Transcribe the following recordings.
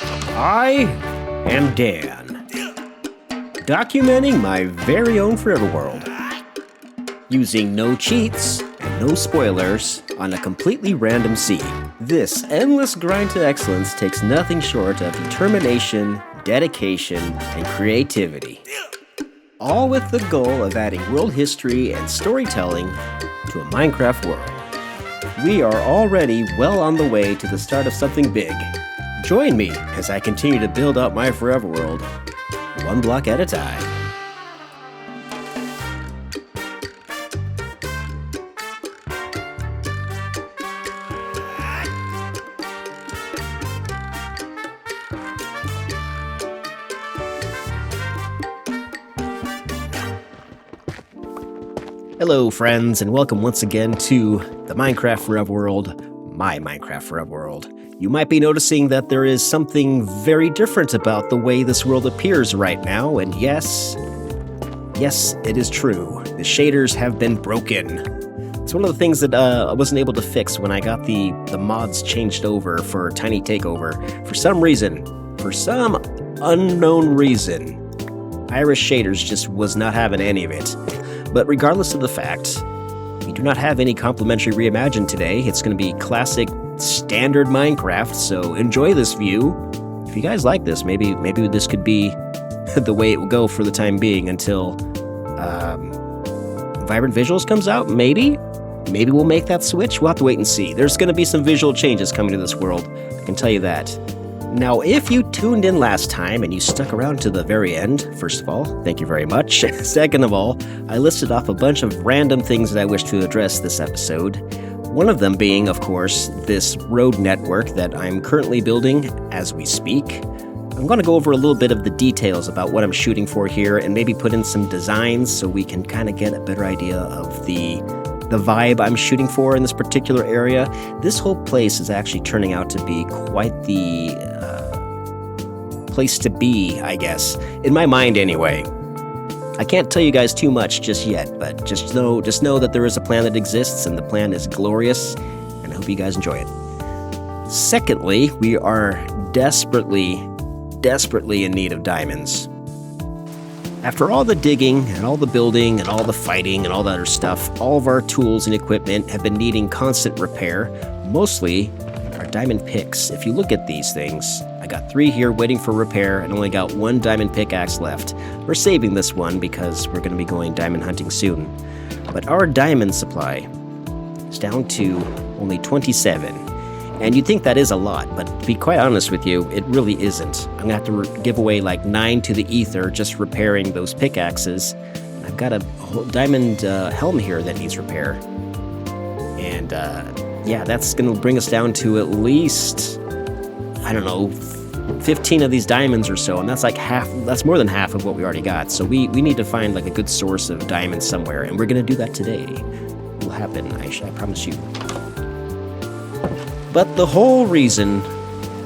I am Dan, documenting my very own forever world, using no cheats and no spoilers on a completely random scene. This endless grind to excellence takes nothing short of determination, dedication, and creativity, all with the goal of adding world history and storytelling to a Minecraft world. We are already well on the way to the start of something big. Join me as I continue to build out my forever world, one block at a time. Hello, friends, and welcome once again to the Minecraft Forever World, my Minecraft Forever World. You might be noticing that there is something very different about the way this world appears right now, and yes, it is true. The shaders have been broken. It's one of the things that I wasn't able to fix when I got the mods changed over for Tiny Takeover. For some unknown reason, Irish shaders just was not having any of it. But regardless of the fact, we do not have any complimentary reimagined today. It's going to be classic, standard Minecraft, so enjoy this view. If you guys like this, maybe this could be the way it will go for the time being until Vibrant Visuals comes out, maybe? Maybe we'll make that switch? We'll have to wait and see. There's going to be some visual changes coming to this world, I can tell you that. Now, if you tuned in last time and you stuck around to the very end, first of all, thank you very much. Second of all, I listed off a bunch of random things that I wish to address this episode. One of them being, of course, this road network that I'm currently building as we speak. I'm going to go over a little bit of the details about what I'm shooting for here and maybe put in some designs so we can kind of get a better idea of the vibe I'm shooting for in this particular area. This whole place is actually turning out to be quite the place to be, I guess. In my mind, anyway. I can't tell you guys too much just yet, but just know that there is a plan that exists, and the plan is glorious, and I hope you guys enjoy it. Secondly, we are desperately in need of diamonds. After all the digging, and all the building, and all the fighting, and all that other stuff, all of our tools and equipment have been needing constant repair, mostly our diamond picks. If you look at these things, I got 3 here waiting for repair and only got 1 diamond pickaxe left. We're saving this one because we're going to be going diamond hunting soon. But our diamond supply is down to only 27. And you'd think that is a lot, but to be quite honest with you, it really isn't. I'm going to have to give away like 9 to the ether just repairing those pickaxes. I've got a whole diamond helm here that needs repair. And yeah, that's going to bring us down to at least, I don't know, 15 of these diamonds or so, and that's like that's more than half of what we already got. So we need to find like a good source of diamonds somewhere, and we're going to do that today. It will happen, I promise you. But the whole reason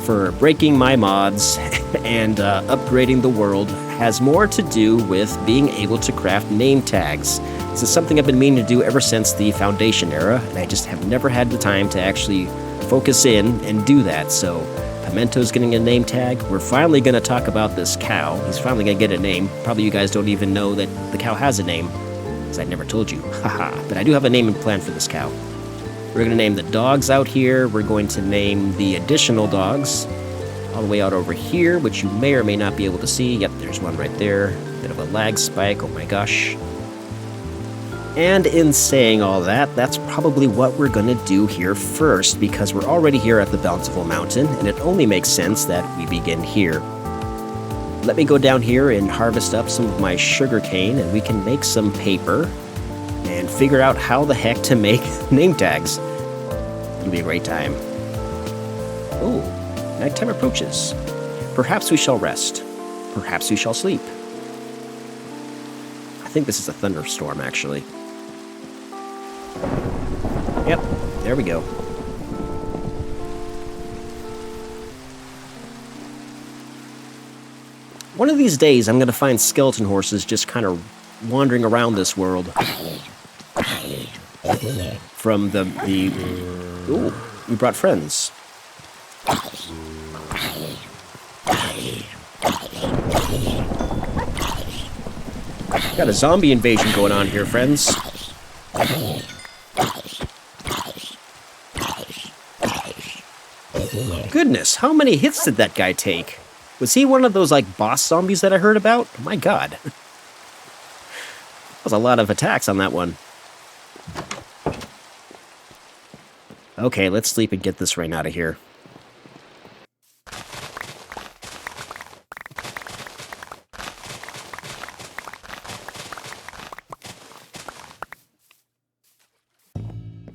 for breaking my mods and upgrading the world has more to do with being able to craft name tags. This is something I've been meaning to do ever since the Foundation era, and I just have never had the time to actually focus in and do that. So Pimento's getting a name tag. We're finally going to talk about this cow. He's finally going to get a name. Probably you guys don't even know that the cow has a name, because I never told you. Haha. But I do have a naming plan for this cow. We're going to name the dogs out here. We're going to name the additional dogs all the way out over here, which you may or may not be able to see. Yep, there's one right there. Bit of a lag spike. Oh my gosh. And in saying all that, that's probably what we're going to do here first, because we're already here at the Bountiful Mountain, and it only makes sense that we begin here. Let me go down here and harvest up some of my sugar cane, and we can make some paper and figure out how the heck to make name tags. It'll be a great time. Oh, nighttime approaches. Perhaps we shall rest. Perhaps we shall sleep. I think this is a thunderstorm, actually. Yep, there we go. One of these days, I'm going to find skeleton horses just kind of wandering around this world. From the ooh, we brought friends. Got a zombie invasion going on here, friends. Goodness, how many hits did that guy take? Was he one of those, like, boss zombies that I heard about? My god. That was a lot of attacks on that one. Okay, let's sleep and get this rain out of here.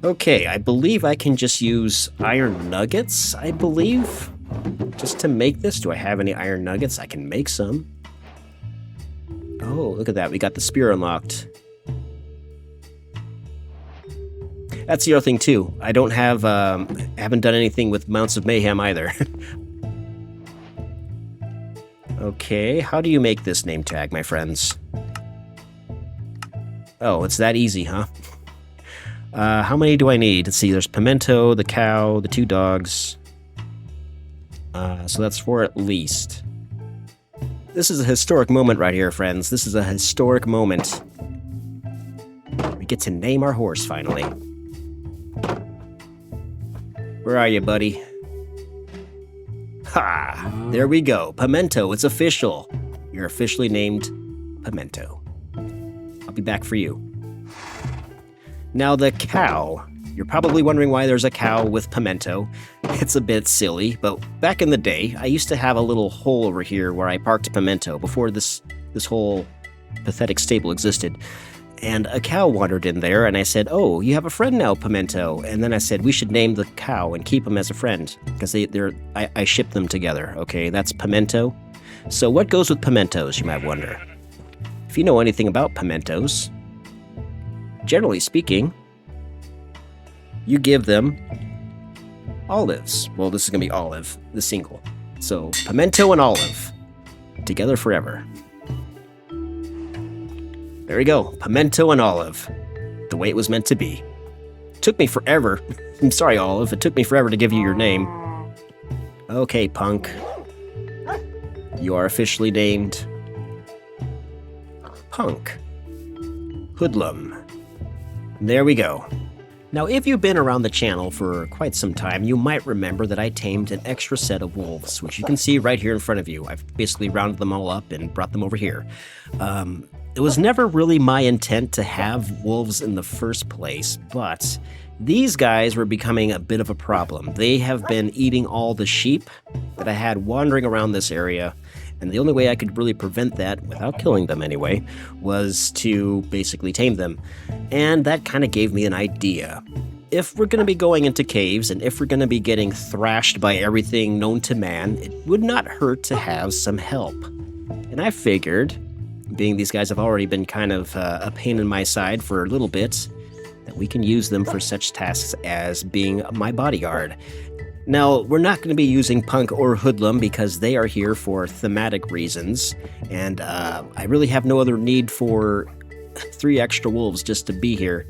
Okay, I believe I can just use iron nuggets, I believe, just to make this. Do I have any iron nuggets? I can make some. Oh, look at that. We got the spear unlocked. That's the other thing, too. I don't have, haven't done anything with Mounts of Mayhem either. Okay, how do you make this name tag, my friends? Oh, it's that easy, huh? How many do I need? Let's see, there's Pimento, the cow, the 2 dogs. So that's 4 at least. This is a historic moment right here, friends. This is a historic moment. We get to name our horse, finally. Where are you, buddy? Ha! There we go. Pimento, it's official. You're officially named Pimento. I'll be back for you. Now the cow. You're probably wondering why there's a cow with Pimento. It's a bit silly, but back in the day, I used to have a little hole over here where I parked Pimento before this whole pathetic stable existed. And a cow wandered in there, and I said, "Oh, you have a friend now, Pimento." And then I said, we should name the cow and keep him as a friend, because I shipped them together, okay? That's Pimento. So what goes with pimentos, you might wonder? If you know anything about pimentos, generally speaking, you give them olives. Well, this is going to be olive, the single. So, pimento and olive. Together forever. There we go. Pimento and olive. The way it was meant to be. Took me forever. I'm sorry, Olive. It took me forever to give you your name. Okay, punk. You are officially named Punk. Hoodlum. There we go. Now, if you've been around the channel for quite some time, you might remember that I tamed an extra set of wolves, which you can see right here in front of you. I've basically rounded them all up and brought them over here. It was never really my intent to have wolves in the first place, but these guys were becoming a bit of a problem. They have been eating all the sheep that I had wandering around this area, and the only way I could really prevent that, without killing them anyway, was to basically tame them. And that kind of gave me an idea. If we're going to be going into caves, and if we're going to be getting thrashed by everything known to man, it would not hurt to have some help. And I figured, being these guys have already been kind of a pain in my side for a little bit, that we can use them for such tasks as being my bodyguard. Now, we're not going to be using Punk or Hoodlum because they are here for thematic reasons, and I really have no other need for 3 extra wolves just to be here.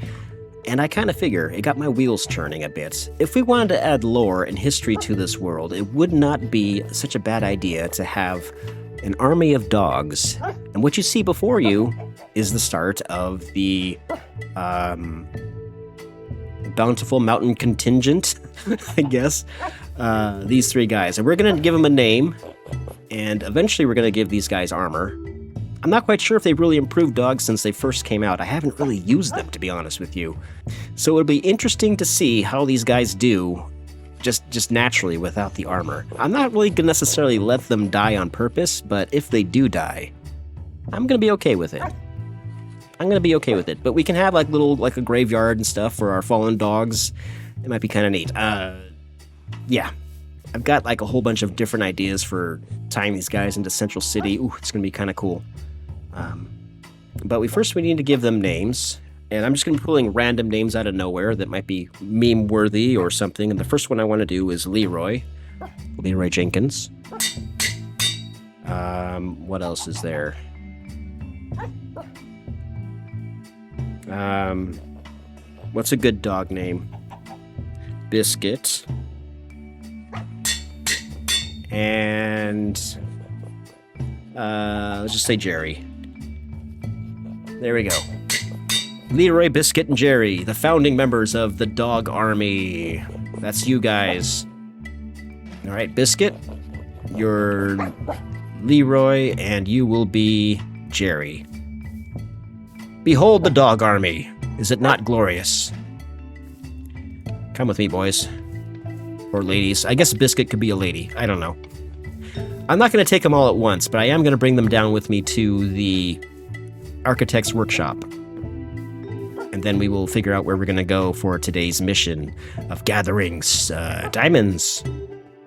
And I kind of figure it got my wheels turning a bit. If we wanted to add lore and history to this world, it would not be such a bad idea to have an army of dogs. And what you see before you is the start of the Bountiful Mountain Contingent, I guess. These 3 guys. And we're going to give them a name, and eventually we're going to give these guys armor. I'm not quite sure if they've really improved dogs since they first came out. I haven't really used them, to be honest with you. So it'll be interesting to see how these guys do just naturally without the armor. I'm not really going to necessarily let them die on purpose, but if they do die, I'm going to be okay with it. I'm going to be okay with it. But we can have like a graveyard and stuff for our fallen dogs. It might be kind of neat. Yeah. I've got like a whole bunch of different ideas for tying these guys into Central City. Ooh, it's going to be kind of cool. But we need to give them names. And I'm just going to be pulling random names out of nowhere that might be meme-worthy or something. And the first one I want to do is Leroy. Leroy Jenkins. What else is there? What's a good dog name? Biscuit. And Let's just say Jerry. There we go. Leroy, Biscuit, and Jerry, the founding members of the dog army. That's you guys. All right, Biscuit, you're Leroy, and you will be Jerry. Behold the dog army. Is it not glorious? Come with me, boys. Or ladies. I guess Biscuit could be a lady. I don't know. I'm not going to take them all at once, but I am going to bring them down with me to the architect's workshop. And then we will figure out where we're going to go for today's mission of gathering diamonds.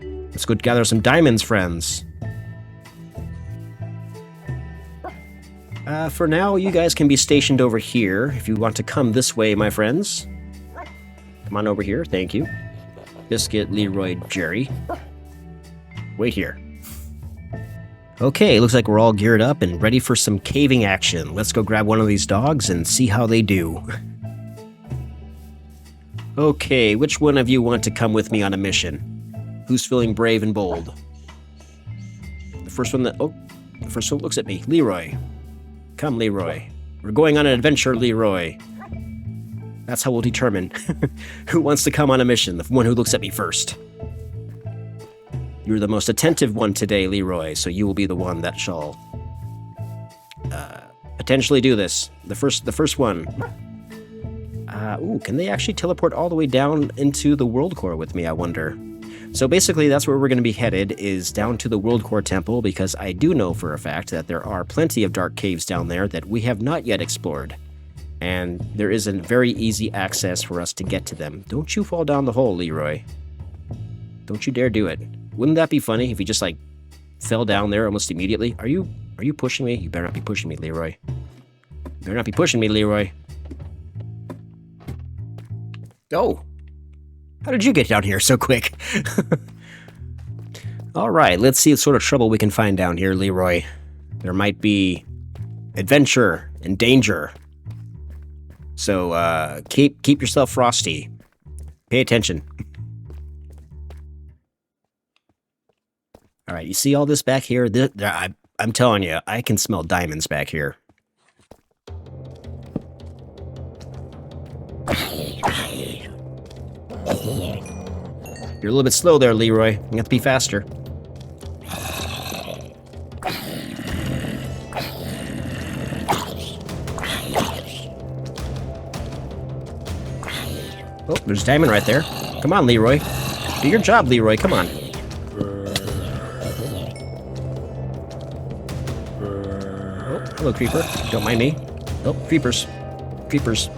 Let's go gather some diamonds, friends. For now, you guys can be stationed over here if you want to come this way, my friends. Come on over here, thank you. Biscuit, Leroy, Jerry. Wait here. Okay, looks like we're all geared up and ready for some caving action. Let's go grab one of these dogs and see how they do. Okay, which one of you want to come with me on a mission? Who's feeling brave and bold? The first one looks at me. Leroy. Come, Leroy. We're going on an adventure, Leroy. That's how we'll determine who wants to come on a mission, the one who looks at me first. You're the most attentive one today, Leroy, so you will be the one that shall potentially do this. The first one. Ooh, can they actually teleport all the way down into the World Core with me, I wonder? So basically, that's where we're going to be headed, is down to the World Core Temple, because I do know for a fact that there are plenty of dark caves down there that we have not yet explored. And there is a very easy access for us to get to them. Don't you fall down the hole, Leroy. Don't you dare do it. Wouldn't that be funny if you just, like, fell down there almost immediately? Are you pushing me? You better not be pushing me, Leroy. You better not be pushing me, Leroy. Oh! How did you get down here so quick? Alright, let's see what sort of trouble we can find down here, Leroy. There might be adventure and danger. So, keep yourself frosty. Pay attention. Alright, you see all this back here? I'm telling you, I can smell diamonds back here. You're a little bit slow there, Leroy. You have to be faster. Oh, there's a diamond right there. Come on, Leroy. Do your job, Leroy. Come on. Oh, hello, creeper. Don't mind me. Oh, creepers. Creepers.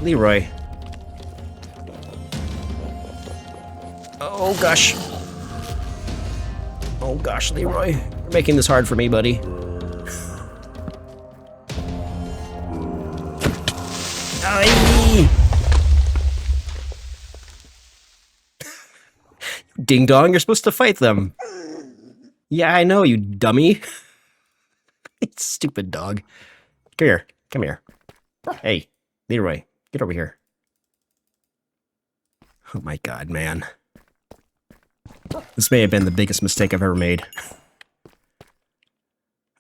Leroy. Oh, gosh. Oh, gosh, Leroy. You're making this hard for me, buddy. Aye. Ding dong, you're supposed to fight them. Yeah, I know, you dummy. Stupid dog. Come here. Come here. Hey, Leroy. Get over here. Oh my god, man. This may have been the biggest mistake I've ever made.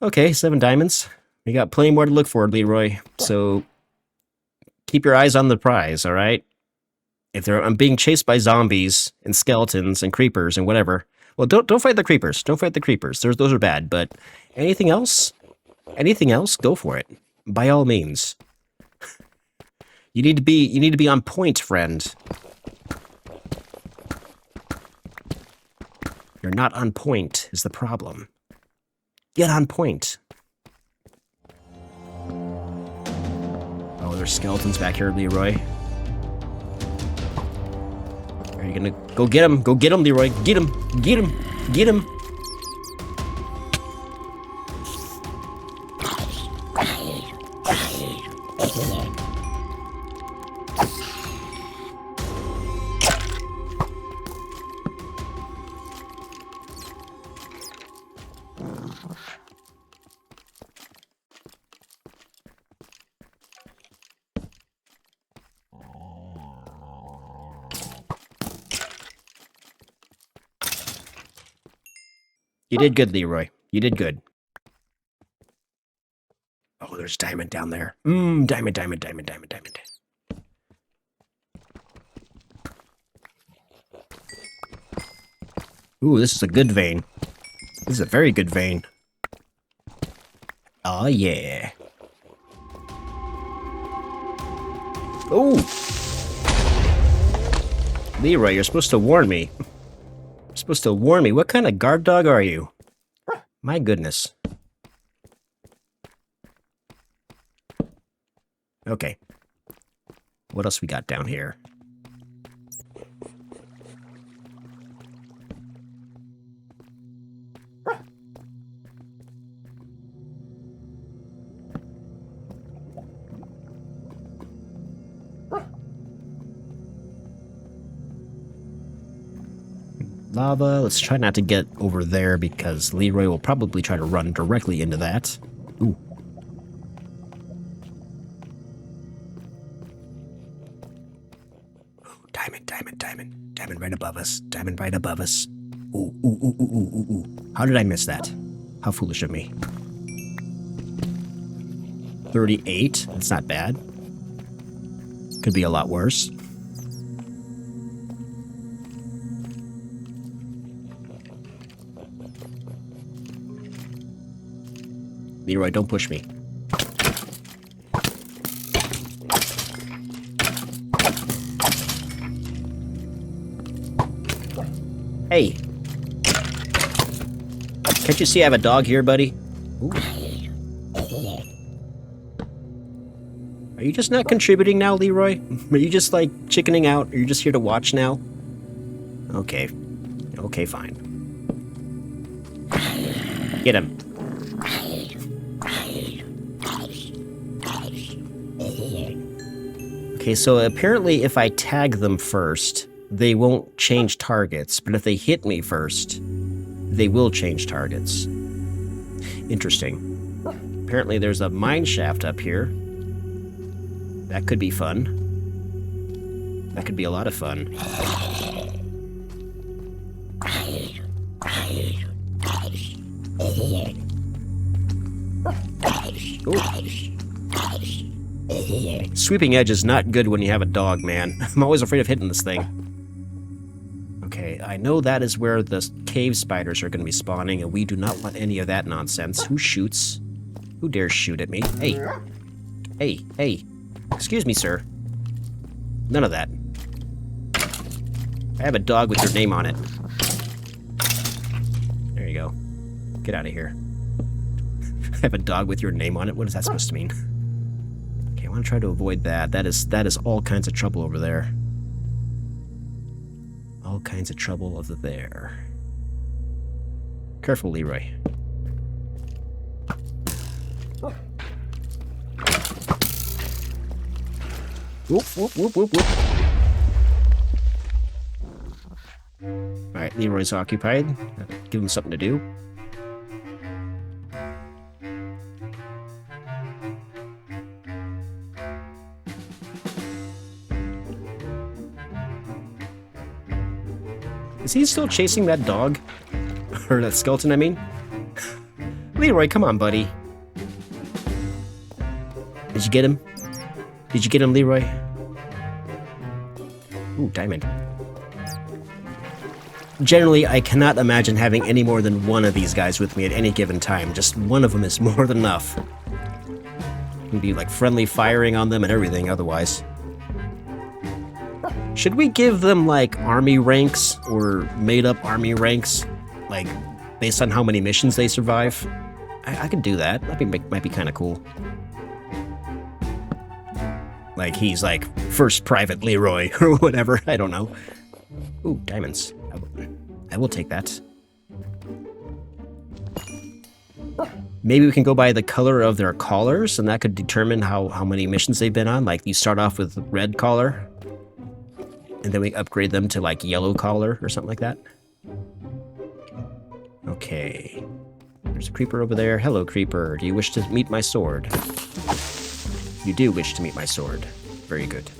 Okay, 7 diamonds. We got plenty more to look for, Leroy. So keep your eyes on the prize, alright? If I'm being chased by zombies and skeletons and creepers and whatever. Well, don't fight the creepers. Don't fight the creepers. Those are bad, but anything else? Anything else? Go for it. By all means. You need to be on point, friend. You're not on point is the problem. Get on point. Oh, there's skeletons back here, Leroy. Are you gonna go get him? Go get him, Leroy. Get him. Get him. Get him. You did good, Leroy. You did good. Oh, there's diamond down there. Diamond, diamond, diamond, diamond, diamond. Ooh, this is a good vein. This is a very good vein. Oh, yeah. Oh! Leroy, you're supposed to warn me. You're supposed to warn me. What kind of guard dog are you? My goodness. Okay. What else we got down here? Lava. Let's try not to get over there because Leroy will probably try to run directly into that. Ooh. Diamond, diamond, diamond. Diamond right above us. Diamond right above us. Ooh, ooh, ooh, ooh, ooh, ooh, ooh. How did I miss that? How foolish of me. 38. That's not bad. Could be a lot worse. Leroy, don't push me. Hey. Can't you see I have a dog here, buddy? Ooh. Are you just not contributing now, Leroy? Are you just, like, chickening out? Are you just here to watch now? Okay. Okay, fine. Get him. Okay, so apparently if I tag them first, they won't change targets, but if they hit me first, they will change targets. Interesting. Apparently there's a mine shaft up here. That could be fun. That could be a lot of fun. Ooh. Sweeping edge is not good when you have a dog, man. I'm always afraid of hitting this thing. Okay, I know that is where the cave spiders are going to be spawning, and we do not want any of that nonsense. Who shoots? Who dares shoot at me? Hey. Hey, hey. Excuse me, sir. None of that. I have a dog with your name on it. There you go. Get out of here. I have a dog with your name on it? What is that supposed to mean? Okay, I want to try to avoid that. That is all kinds of trouble over there. All kinds of trouble over there. Careful, Leroy. Whoop, whoop, whoop, whoop, whoop. Alright, Leroy's occupied. Give him something to do. Is he still chasing that dog? Or that skeleton, I mean? Leroy, come on, buddy. Did you get him? Did you get him, Leroy? Ooh, diamond. Generally, I cannot imagine having any more than one of these guys with me at any given time. Just one of them is more than enough. Can be like friendly firing on them and everything otherwise. Should we give them like army ranks or made up army ranks? Like based on how many missions they survive? I could do that. That might be kind of cool. Like he's like First Private Leroy or whatever. I don't know. Ooh, diamonds. I will take that. Maybe we can go by the color of their collars, and that could determine how many missions they've been on. Like you start off with red collar, and then we upgrade them to like yellow collar or something like that. Okay. There's a creeper over there. Hello, creeper. Do you wish to meet my sword? You do wish to meet my sword. Very good.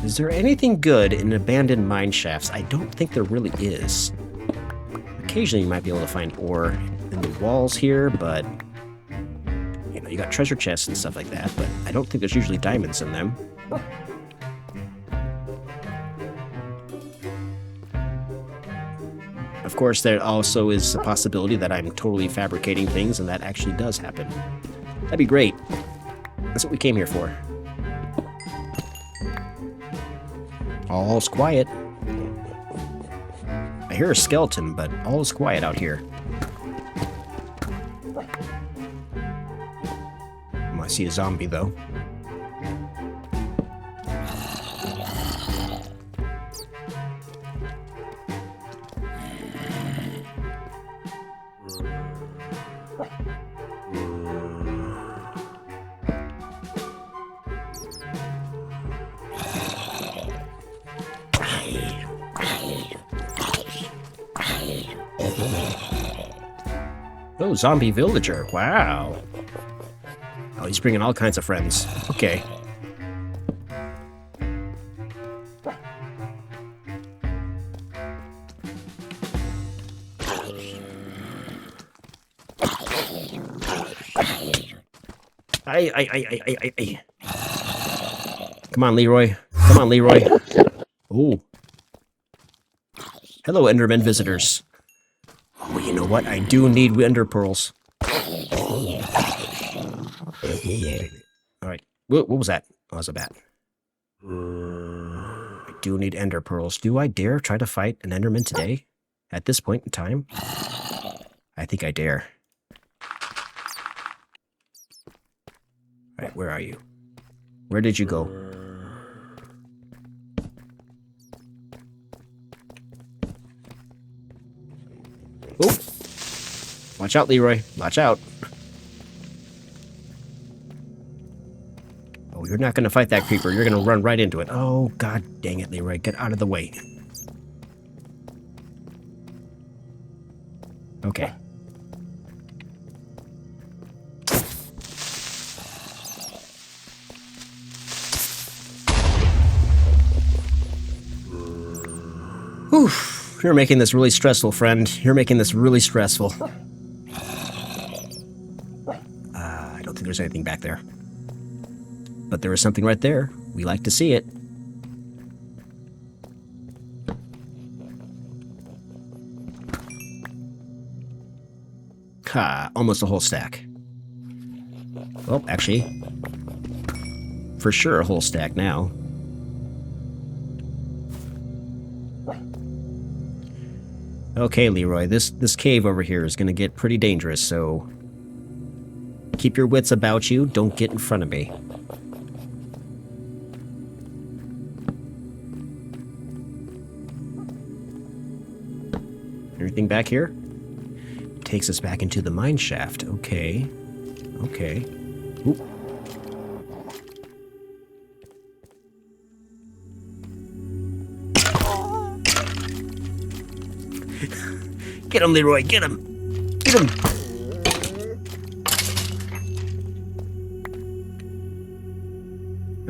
Is there anything good in abandoned mine shafts? I don't think there really is. Occasionally you might be able to find ore in the walls here, but you know, you got treasure chests and stuff like that, but I don't think there's usually diamonds in them. Of course, there also is a possibility that I'm totally fabricating things, and that actually does happen. That'd be great. That's what we came here for. All's quiet. I hear a skeleton, but all is quiet out here. I see a zombie, though. Oh, zombie villager. Wow. Oh, he's bringing all kinds of friends. Okay. Ay. Come on, Leroy. Come on, Leroy. Oh. Hello, Enderman visitors. Oh, you know what? I do need Enderpearls. Alright. What was that? Oh, it was a bat. I do need Enderpearls. Do I dare try to fight an Enderman today? At this point in time? I think I dare. Alright, where are you? Where did you go? Oh! Watch out, Leroy. Watch out. Oh, you're not going to fight that creeper. You're going to run right into it. Oh, god dang it, Leroy. Get out of the way. Okay. Whew. You're making this really stressful, friend. You're making this really stressful. I don't think there's anything back there. But there is something right there. We like to see it. Ha, almost a whole stack. Well, actually, for sure a whole stack now. Okay, Leroy, this cave over here is going to get pretty dangerous, so keep your wits about you. Don't get in front of me. Anything back here? Takes us back into the mine shaft. Okay. Okay. Oop. Get him, Leroy, get him! Get him!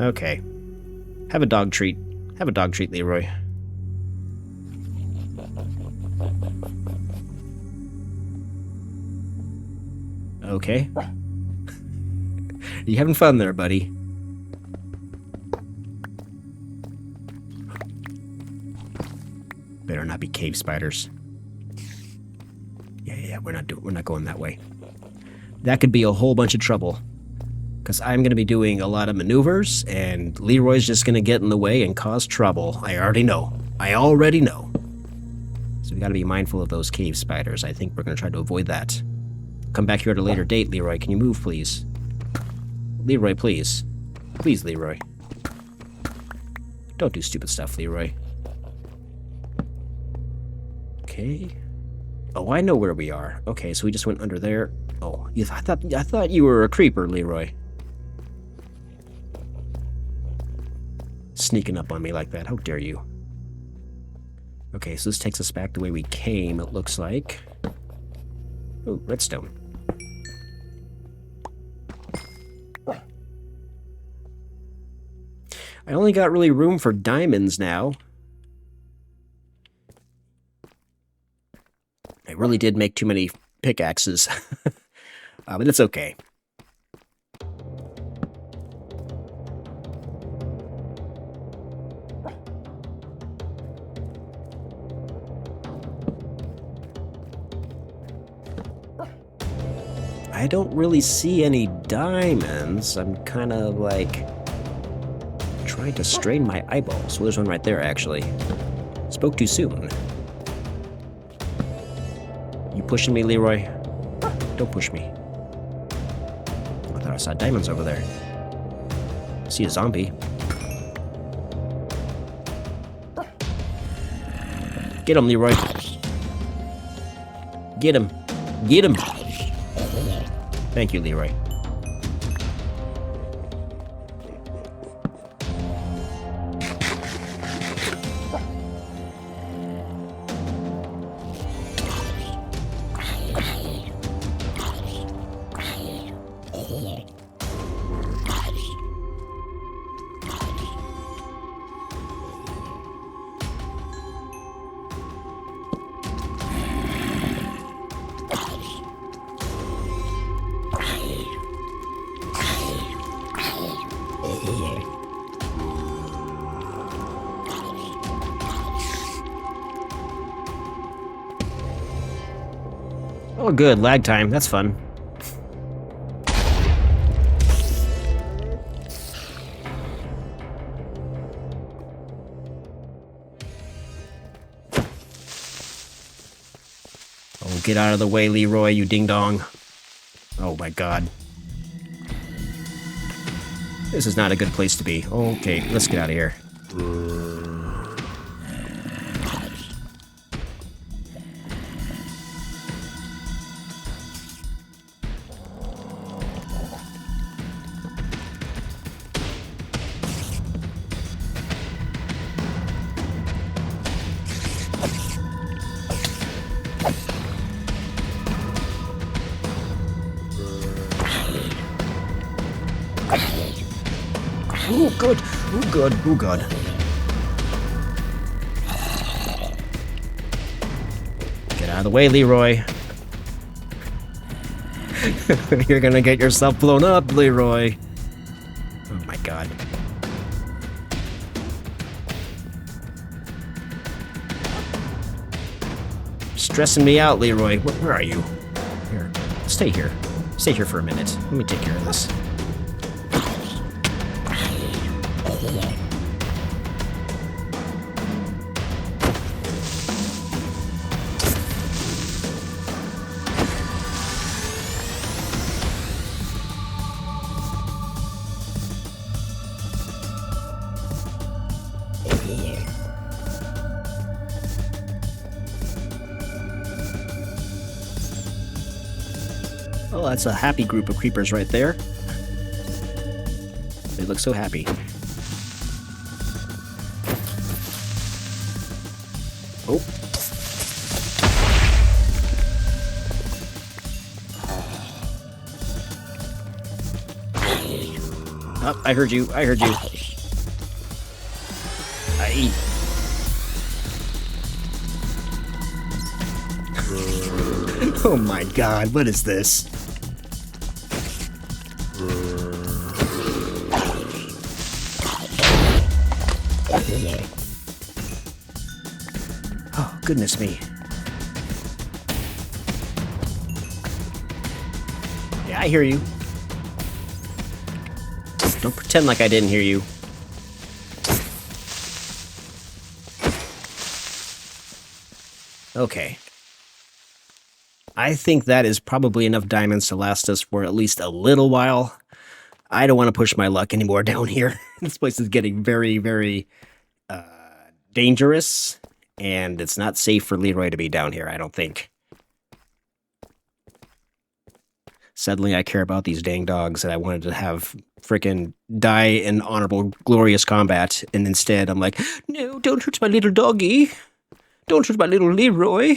Okay. Have a dog treat. Have a dog treat, Leroy. Okay. You having fun there, buddy? Better not be cave spiders. Yeah, we're not going that way. That could be a whole bunch of trouble. Because I'm going to be doing a lot of maneuvers, and Leroy's just going to get in the way and cause trouble. I already know. I already know. So we got to be mindful of those cave spiders. I think we're going to try to avoid that. Come back here at a later date, Leroy. Can you move, please? Leroy, please. Please, Leroy. Don't do stupid stuff, Leroy. Okay. Oh, I know where we are. Okay, so we just went under there. Oh, I thought you were a creeper, Leroy. Sneaking up on me like that. How dare you? Okay, so this takes us back the way we came, it looks like. Oh, redstone. I only got really room for diamonds now. I really did make too many pickaxes. But it's okay. I don't really see any diamonds. I'm kind of like trying to strain my eyeballs. Well, there's one right there, actually. Spoke too soon. You pushing me, Leroy? Don't push me. I thought I saw diamonds over there. I see a zombie. Get him, Leroy. Get him. Get him. Thank you, Leroy. Oh, good. Lag time. That's fun. Oh, get out of the way, Leroy, you ding-dong. Oh, my God. This is not a good place to be. Okay, let's get out of here. Oh, good. Oh, good. Oh, God. Get out of the way, Leroy. You're gonna get yourself blown up, Leroy. Oh, my God. Stressing me out, Leroy. Where are you? Here. Stay here. Stay here for a minute. Let me take care of this. Oh, that's a happy group of creepers right there. They look so happy. Oh. Oh, I heard you. I heard you. Aye. Oh my God, what is this? Oh, goodness me. Yeah, I hear you. Don't pretend like I didn't hear you. Okay. I think that is probably enough diamonds to last us for at least a little while. I don't want to push my luck anymore down here. This place is getting very, very dangerous, and it's not safe for Leroy to be down here, I don't think. Suddenly I care about these dang dogs that I wanted to have frickin' die in honorable, glorious combat, and instead I'm like, no, don't hurt my little doggy. Don't hurt my little Leroy.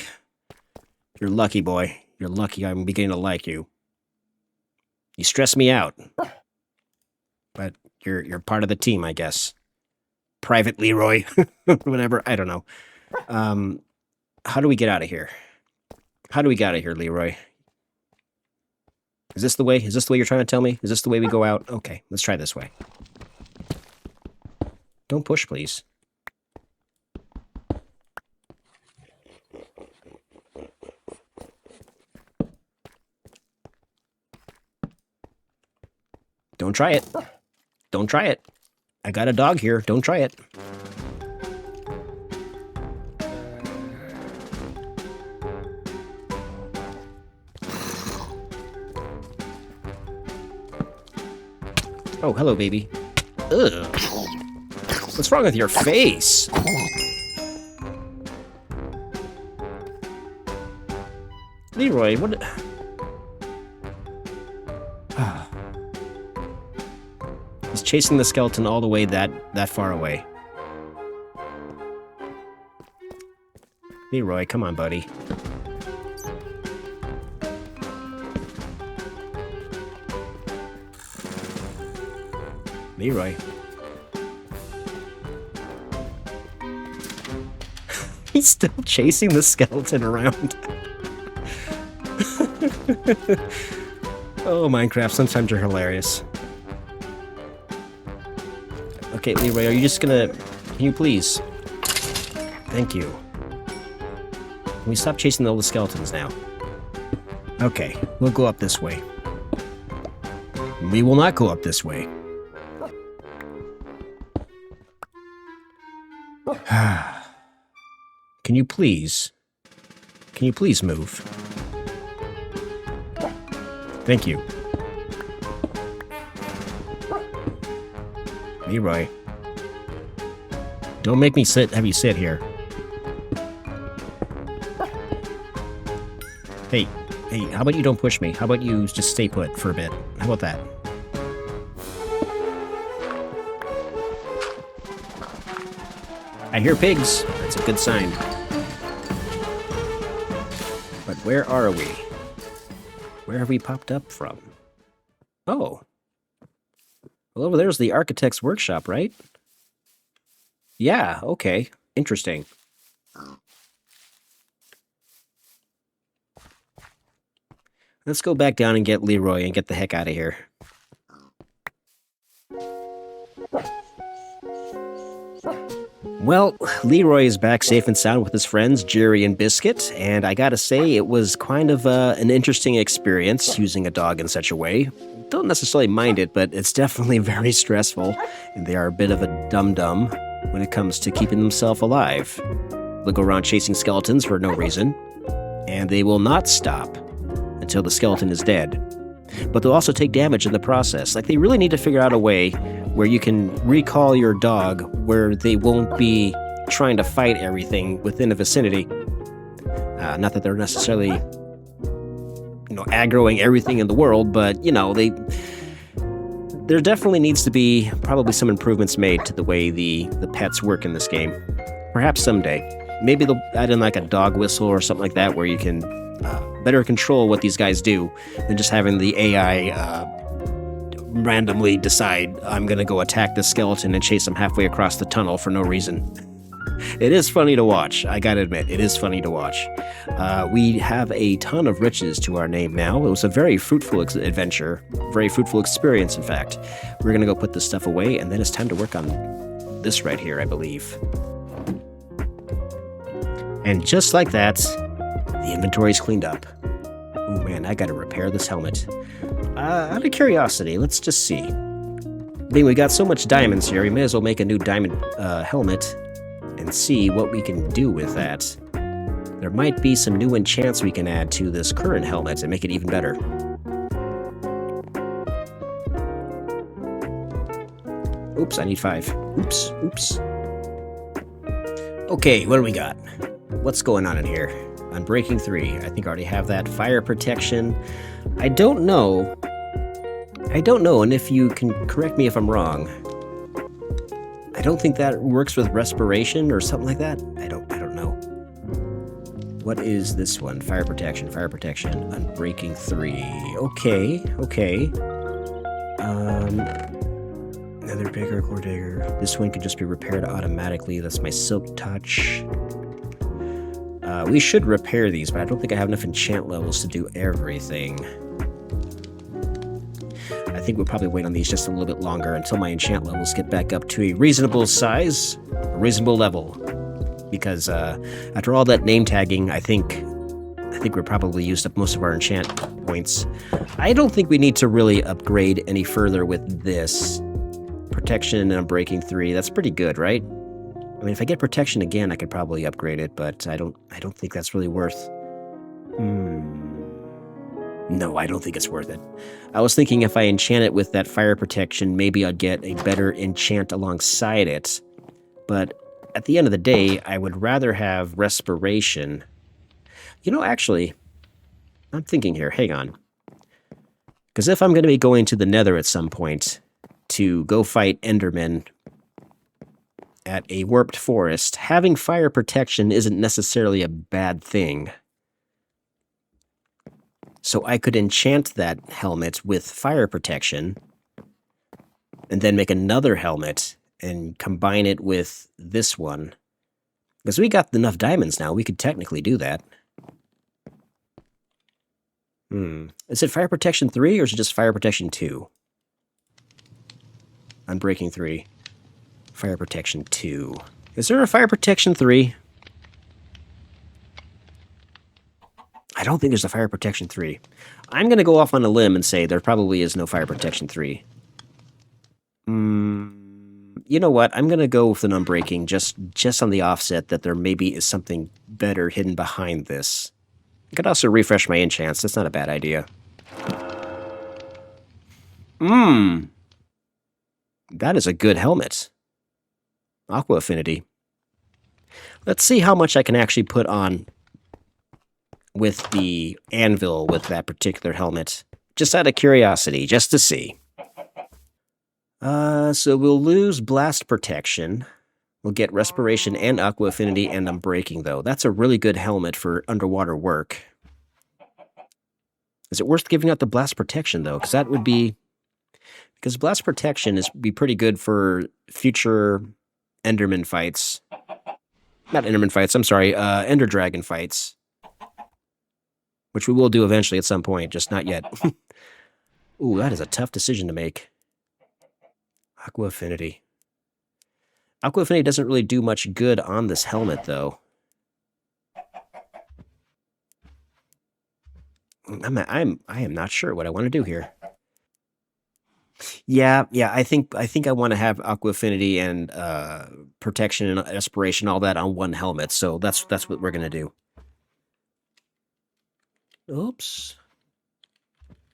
You're lucky, boy. You're lucky I'm beginning to like you. You stress me out. But you're part of the team, I guess. Private Leroy. Whatever. I don't know. How do we get out of here? How do we get out of here, Leroy? Is this the way? Is this the way you're trying to tell me? Is this the way we go out? Okay, let's try this way. Don't push, please. Don't try it. Don't try it. I got a dog here. Don't try it. Oh, hello, baby. Ugh. What's wrong with your face? Leroy, what? He's chasing the skeleton all the way that far away. Leroy, come on, buddy. Leroy. He's still chasing the skeleton around. Oh, Minecraft, sometimes you're hilarious. Okay, Leroy, are you just gonna... Can you please? Thank you. Can we stop chasing all the skeletons now? Okay, we'll go up this way. We will not go up this way. Can you please move? Thank you. Leroy. Don't make me have you sit here. Hey, how about you don't push me? How about you just stay put for a bit? How about that? I hear pigs. That's a good sign. But where are we? Where have we popped up from? Oh. Well, over there's the architect's workshop, right? Yeah, okay. Interesting. Let's go back down and get Leroy and get the heck out of here. Well, Leroy is back safe and sound with his friends, Jerry and Biscuit, and I gotta say, it was kind of an interesting experience using a dog in such a way. Don't necessarily mind it, but it's definitely very stressful, and they are a bit of a dum-dum when it comes to keeping themselves alive. They'll go around chasing skeletons for no reason, and they will not stop until the skeleton is dead. But they'll also take damage in the process. Like, they really need to figure out a way where you can recall your dog where they won't be trying to fight everything within the vicinity. Not that they're necessarily, aggroing everything in the world, but, there definitely needs to be probably some improvements made to the way the pets work in this game. Perhaps someday. Maybe they'll add in like a dog whistle or something like that where you can better control what these guys do than just having the AI randomly decide, I'm gonna go attack this skeleton and chase him halfway across the tunnel for no reason. It is funny to watch, I gotta admit, it is funny to watch. We have a ton of riches to our name now. It was a very fruitful adventure, very fruitful experience, in fact. We're gonna go put this stuff away, and then it's time to work on this right here, I believe. And just like that, the inventory's cleaned up. Oh man, I gotta repair this helmet. Out of curiosity, let's just see. Being we got so much diamonds here, we may as well make a new diamond helmet and see what we can do with that. There might be some new enchants we can add to this current helmet and make it even better. Oops, I need 5. Oops. Okay, what do we got? What's going on in here? Unbreaking 3. I think I already have that. Fire protection. I don't know, and if you can correct me if I'm wrong, I don't think that works with respiration or something like that. I don't know. What is this one? Fire protection, unbreaking 3. Okay. And Feather picker, core digger. This one can just be repaired automatically. That's my silk touch. We should repair these, but I don't think I have enough enchant levels to do everything. I think we'll probably wait on these just a little bit longer until my enchant levels get back up to a reasonable size, a reasonable level. Because after all that name tagging, I think we're probably used up most of our enchant points. I don't think we need to really upgrade any further with this. Protection and Unbreaking 3, that's pretty good, right? I mean, if I get protection again, I could probably upgrade it, but I don't think that's really worth... No, I don't think it's worth it. I was thinking if I enchant it with that fire protection, maybe I'd get a better enchant alongside it. But at the end of the day, I would rather have respiration. You know, actually, I'm thinking here, hang on. Because if I'm going to be going to the Nether at some point to go fight Endermen at a warped forest, having fire protection isn't necessarily a bad thing. So I could enchant that helmet with fire protection and then make another helmet and combine it with this one. Because we got enough diamonds now, we could technically do that. Is it Fire Protection 3 or is it just Fire Protection 2? Unbreaking 3. Fire Protection 2. Is there a Fire Protection 3? I don't think there's a Fire Protection 3. I'm going to go off on a limb and say there probably is no Fire Protection 3. You know what? I'm going to go with an Unbreaking just on the offset that there maybe is something better hidden behind this. I could also refresh my enchants. That's not a bad idea. That is a good helmet. Aqua Affinity. Let's see how much I can actually put on with the anvil with that particular helmet. Just out of curiosity, just to see. So we'll lose blast protection. We'll get respiration and aqua affinity and unbreaking, though. That's a really good helmet for underwater work. Is it worth giving out the blast protection, though? Because that would be... Because blast protection be pretty good for future Enderman fights. Not Enderman fights, I'm sorry. Ender Dragon fights. Which we will do eventually at some point, just not yet. Ooh, that is a tough decision to make. Aqua Affinity. Aqua Affinity doesn't really do much good on this helmet, though. I am not sure what I want to do here. Yeah, I think I want to have Aqua Affinity and protection and aspiration, all that on one helmet. So that's what we're gonna do. Oops.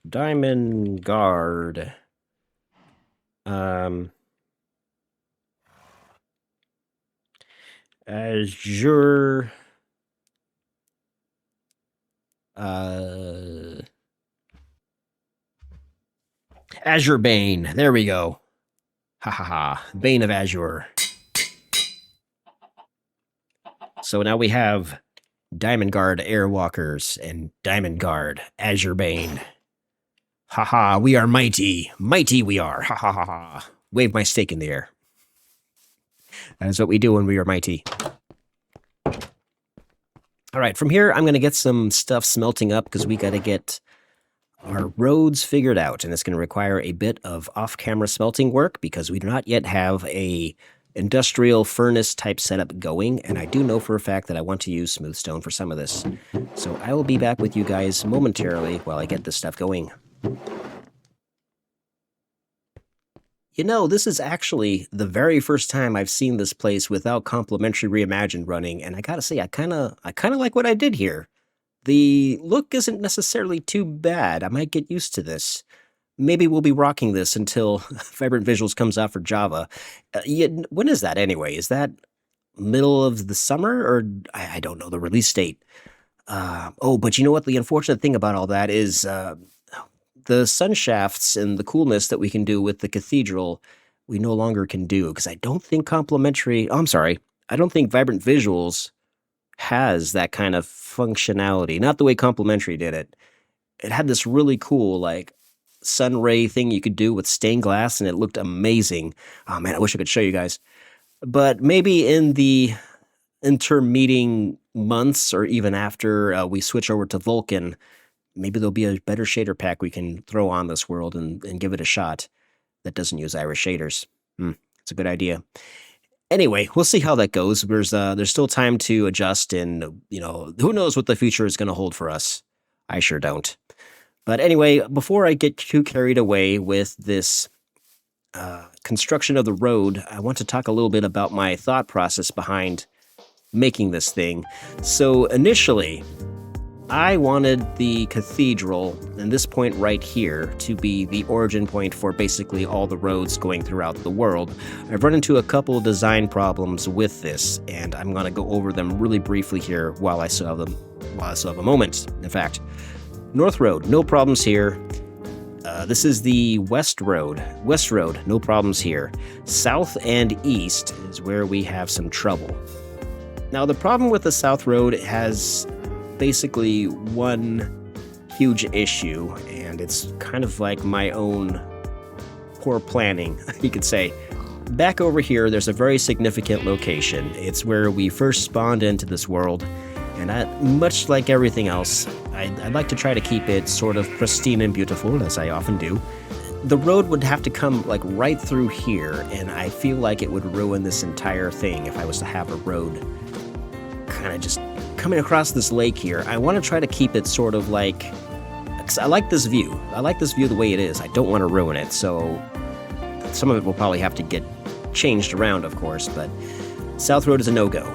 Diamond Guard. Azure. Azure Bane. There we go. Ha ha ha. Bane of Azure. So now we have Diamond Guard Airwalkers and Diamond Guard Azure Bane. Ha ha, we are mighty. Mighty we are. Ha ha ha ha. Wave my stake in the air. That is what we do when we are mighty. All right, from here, I'm going to get some stuff smelting up because we got to get our roads figured out. And it's going to require a bit of off-camera smelting work because we do not yet have a industrial furnace type setup going. And I do know for a fact that I want to use smooth stone for some of this. So I will be back with you guys momentarily while I get this stuff going. You know, this is actually the very first time I've seen this place without complimentary reimagined running, and I gotta say, I kinda like what I did here. The look isn't necessarily too bad. I might get used to this. Maybe we'll be rocking this until Vibrant Visuals comes out for Java. When is that anyway? Is that middle of the summer, or I don't know the release date? Oh, but you know what? The unfortunate thing about all that is the sun shafts and the coolness that we can do with the cathedral, we no longer can do, because I don't think complimentary... Oh, I'm sorry. I don't think Vibrant Visuals has that kind of functionality. Not the way complimentary did it. It had this really cool, like, sun ray thing you could do with stained glass, and it looked amazing. Oh man, I wish I could show you guys. But maybe in the intermeeting months, or even after we switch over to Vulkan, maybe there'll be a better shader pack we can throw on this world and give it a shot that doesn't use Irish shaders. It's a good idea. Anyway, we'll see how that goes. There's still time to adjust, and who knows what the future is going to hold for us. I sure don't. But anyway, before I get too carried away with this construction of the road, I want to talk a little bit about my thought process behind making this thing. So initially, I wanted the cathedral, and this point right here, to be the origin point for basically all the roads going throughout the world. I've run into a couple design problems with this, and I'm going to go over them really briefly here while I still have a moment. In fact, North Road, no problems here. This is the West Road. West Road, no problems here. South and East is where we have some trouble. Now, the problem with the South Road has basically one huge issue, and it's kind of like my own poor planning, you could say. Back over here, there's a very significant location. It's where we first spawned into this world, and much like everything else, I'd like to try to keep it sort of pristine and beautiful, as I often do. The road would have to come like right through here, and I feel like it would ruin this entire thing if I was to have a road kind of just coming across this lake here. I want to try to keep it sort of like, 'cause I like this view. I like this view the way it is. I don't want to ruin it, so some of it will probably have to get changed around, of course, but South Road is a no-go.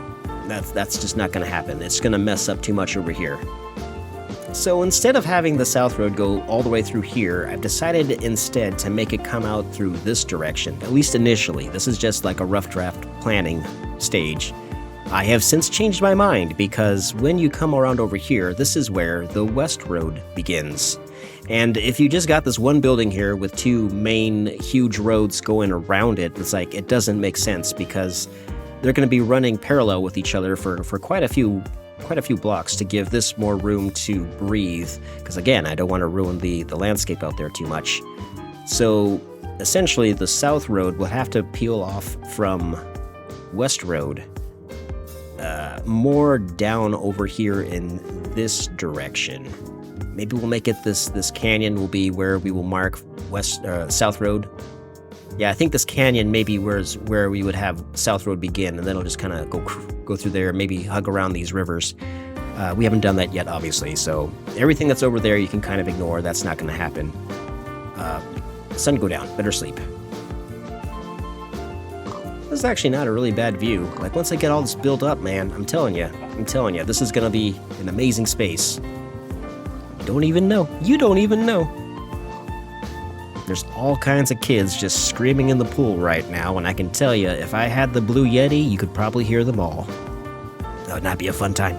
That's just not going to happen. It's going to mess up too much over here. So instead of having the South Road go all the way through here, I've decided instead to make it come out through this direction, at least initially. This is just like a rough draft planning stage. I have since changed my mind, because when you come around over here, this is where the West Road begins. And if you just got this one building here with two main huge roads going around it, it's like it doesn't make sense, because they're going to be running parallel with each other for quite a few blocks to give this more room to breathe, because again, I don't want to ruin the landscape out there too much. So essentially, the South Road will have to peel off from West Road more down over here in this direction. Maybe we'll make it this canyon will be where we will mark South Road. Yeah, I think this canyon maybe where we would have South Road begin, and then it'll just kind of go through there, maybe hug around these rivers. We haven't done that yet, obviously, so everything that's over there you can kind of ignore. That's not going to happen. Sun go down. Better sleep. This is actually not a really bad view. Like, once I get all this built up, man, I'm telling you, this is going to be an amazing space. You don't even know. There's all kinds of kids just screaming in the pool right now, and I can tell you, if I had the Blue Yeti, you could probably hear them all. That would not be a fun time.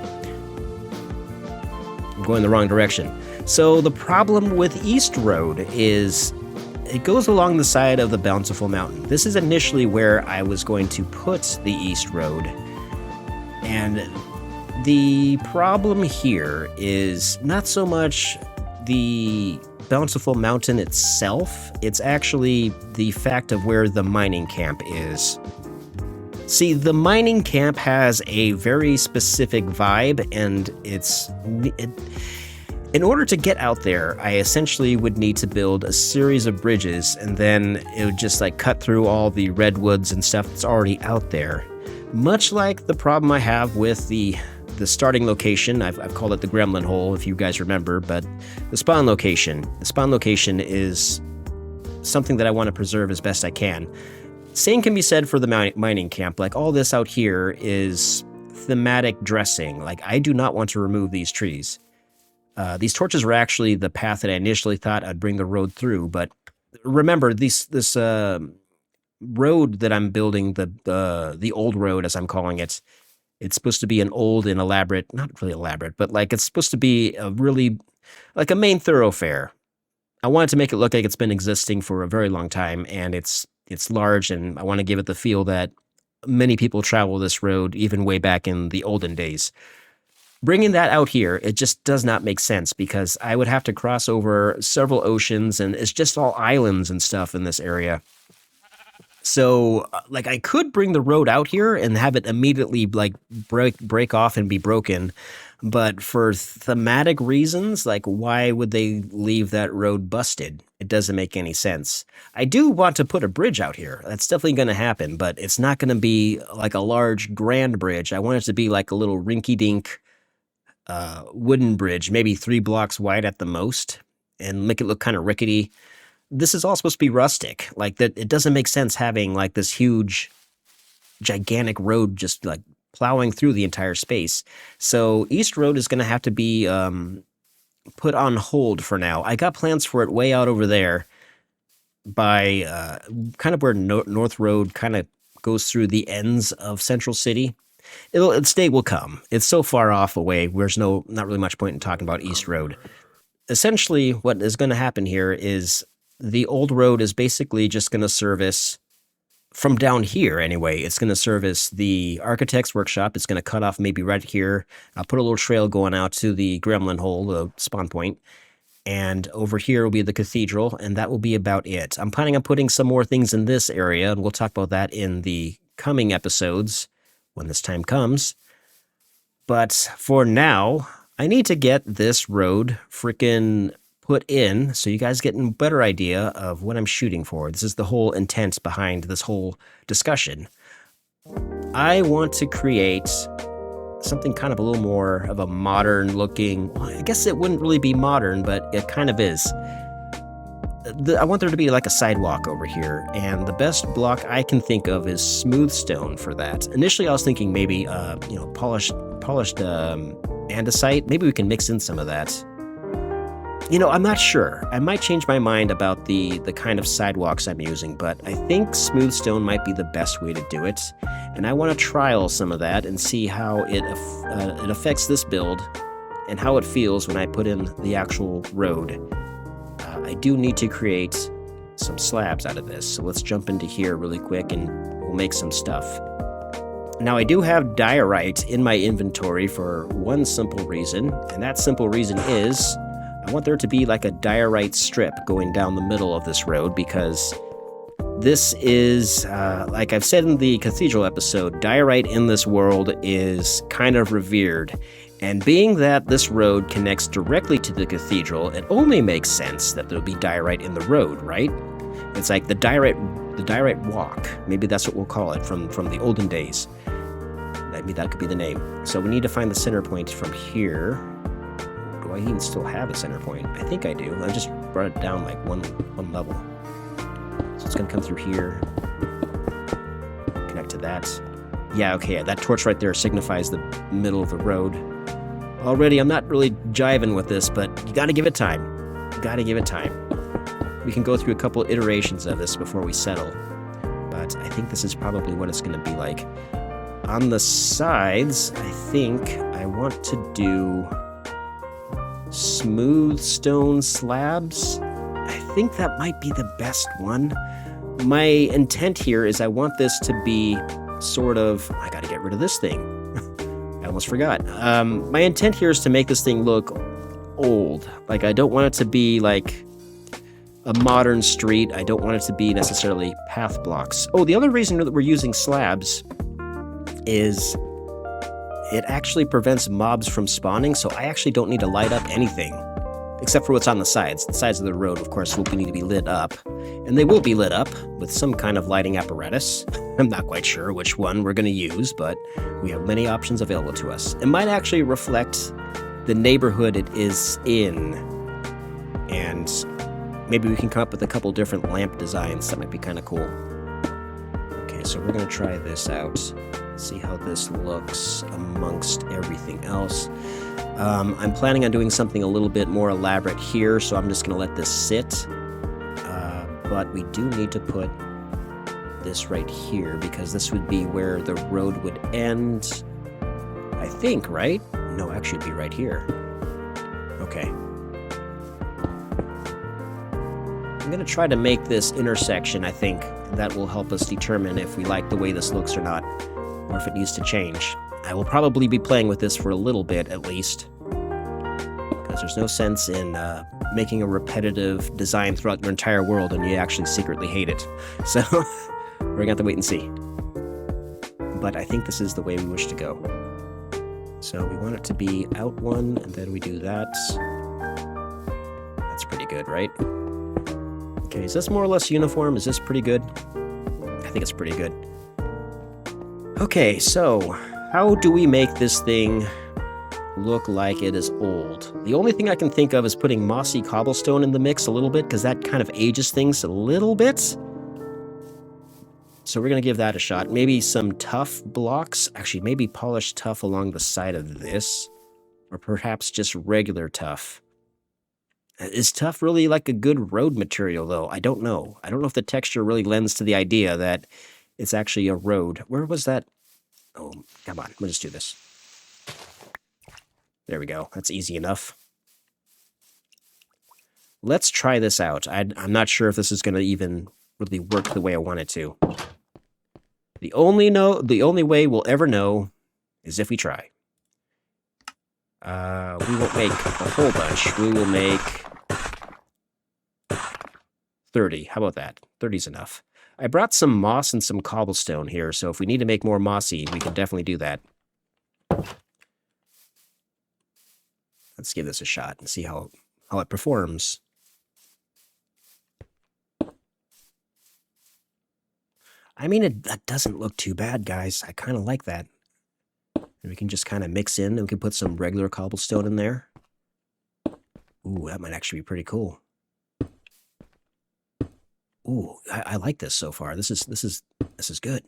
I'm going the wrong direction. So the problem with East Road is it goes along the side of the Bountiful Mountain. This is initially where I was going to put the East Road. And the problem here is not so much the Bountiful Mountain itself, it's actually the fact of where the mining camp is. See, the mining camp has a very specific vibe, and in order to get out there, I essentially would need to build a series of bridges, and then it would just like cut through all the redwoods and stuff that's already out there. Much like the problem I have with the starting location. I've called it the Gremlin Hole, if you guys remember, but the spawn location is something that I want to preserve as best I can. Same can be said for the mining camp. Like, all this out here is thematic dressing. Like, I do not want to remove these trees. These torches were actually the path that I initially thought I'd bring the road through, but remember, this road that I'm building, the old road, as I'm calling it, it's supposed to be an old and elaborate, not really elaborate, but like it's supposed to be a really, like a main thoroughfare. I wanted to make it look like it's been existing for a very long time, and it's large, and I want to give it the feel that many people travel this road even way back in the olden days. Bringing that out here, it just does not make sense because I would have to cross over several oceans and it's just all islands and stuff in this area. So, like, I could bring the road out here and have it immediately, like, break off and be broken. But for thematic reasons, like, why would they leave that road busted? It doesn't make any sense. I do want to put a bridge out here. That's definitely going to happen, but it's not going to be like a large, grand bridge. I want it to be like a little rinky-dink wooden bridge, maybe 3 blocks wide at the most, and make it look kind of rickety. This is all supposed to be rustic. Like, that, it doesn't make sense having like this huge, gigantic road just like plowing through the entire space. So East Road is going to have to be put on hold for now. I got plans for it way out over there by kind of where North Road kind of goes through the ends of Central City. Its day will come. It's so far off away. There's not really much point in talking about East Road. Essentially, what is going to happen here is the old road is basically just going to service, from down here anyway, it's going to service the architect's workshop. It's going to cut off maybe right here. I'll put a little trail going out to the gremlin hole, the spawn point. And over here will be the cathedral, and that will be about it. I'm planning on putting some more things in this area, and we'll talk about that in the coming episodes when this time comes. But for now, I need to get this road frickin' put in so you guys get a better idea of what I'm shooting for. This is the whole intent behind this whole discussion. I want to create something kind of a little more of a modern looking, well, I guess it wouldn't really be modern, but it kind of is. I want there to be like a sidewalk over here, and the best block I can think of is smooth stone for that. Initially, I was thinking maybe, polished andesite. Maybe we can mix in some of that. I'm not sure. I might change my mind about the kind of sidewalks I'm using, but I think smooth stone might be the best way to do it. And I want to trial some of that and see how it affects this build and how it feels when I put in the actual road. I do need to create some slabs out of this, so let's jump into here really quick and we'll make some stuff. Now, I do have diorite in my inventory for one simple reason, and that simple reason is I want there to be like a diorite strip going down the middle of this road, because this is, like I've said in the cathedral episode, diorite in this world is kind of revered. And being that this road connects directly to the cathedral, it only makes sense that there'll be diorite in the road, right? It's like the diorite walk. Maybe that's what we'll call it from the olden days. Maybe that could be the name. So we need to find the center point from here. Do I even still have a center point? I think I do. I just brought it down like one level. So it's gonna come through here. Connect to that. Yeah, okay, that torch right there signifies the middle of the road. Already, I'm not really jiving with this, but you gotta give it time. You gotta give it time. We can go through a couple iterations of this before we settle, but I think this is probably what it's gonna be like. On the sides, I think I want to do smooth stone slabs. I think that might be the best one. My intent here is I want this to be sort of, I gotta get rid of this thing. I almost forgot. My intent here is to make this thing look old. Like, I don't want it to be like a modern street. I don't want it to be necessarily path blocks. Oh, the other reason that we're using slabs is it actually prevents mobs from spawning, so I actually don't need to light up anything, except for what's on the sides. The sides of the road, of course, will need to be lit up, and they will be lit up with some kind of lighting apparatus. I'm not quite sure which one we're going to use, but we have many options available to us. It might actually reflect the neighborhood it is in, and maybe we can come up with a couple different lamp designs. That might be kind of cool. Okay, so we're going to try this out. See how this looks amongst everything else. I'm planning on doing something a little bit more elaborate here, so I'm just going to let this sit. But we do need to put this right here, because this would be where the road would end, I think, right? No, actually it'd be right here. Okay. I'm going to try to make this intersection, I think. That will help us determine if we like the way this looks or not, or if it needs to change. I will probably be playing with this for a little bit, at least. Because there's no sense in making a repetitive design throughout your entire world and you actually secretly hate it. So, we're gonna have to wait and see. But I think this is the way we wish to go. So we want it to be out one, and then we do that. That's pretty good, right? Okay, is this more or less uniform? Is this pretty good? I think it's pretty good. Okay, so how do we make this thing look like it is old? The only thing I can think of is putting mossy cobblestone in the mix a little bit, because that kind of ages things a little bit. So we're going to give that a shot. Maybe some tough blocks. Actually, maybe polished tough along the side of this. Or perhaps just regular tough. Is tough really like a good road material, though? I don't know. I don't know if the texture really lends to the idea that it's actually a road. Where was that? Oh, come on. We'll just do this. There we go. That's easy enough. Let's try this out. I'm not sure if this is going to even really work the way I want it to. The only way we'll ever know is if we try. We won't make a whole bunch. We will make 30. How about that? 30's enough. I brought some moss and some cobblestone here, so if we need to make more mossy, we can definitely do that. Let's give this a shot and see how it performs. I mean, that doesn't look too bad, guys. I kind of like that. And we can just kind of mix in, and we can put some regular cobblestone in there. Ooh, that might actually be pretty cool. Ooh, I like this so far. This is good.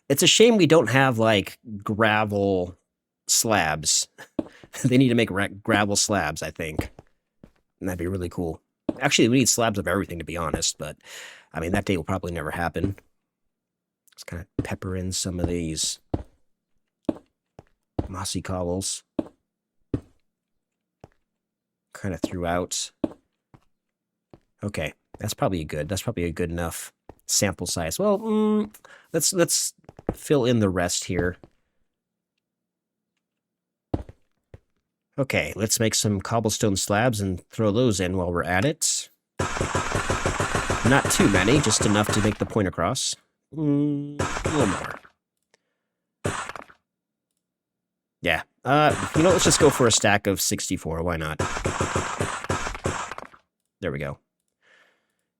It's a shame we don't have like gravel slabs. They need to make gravel slabs, I think. And that'd be really cool. Actually, we need slabs of everything, to be honest, but I mean, that day will probably never happen. Let's kind of pepper in some of these mossy cobbles. Kind of throughout. Okay, that's probably a good enough sample size. Well, let's fill in the rest here. Okay, let's make some cobblestone slabs and throw those in while we're at it. Not too many, just enough to make the point across. A little more. Yeah. Let's just go for a stack of 64. Why not? There we go.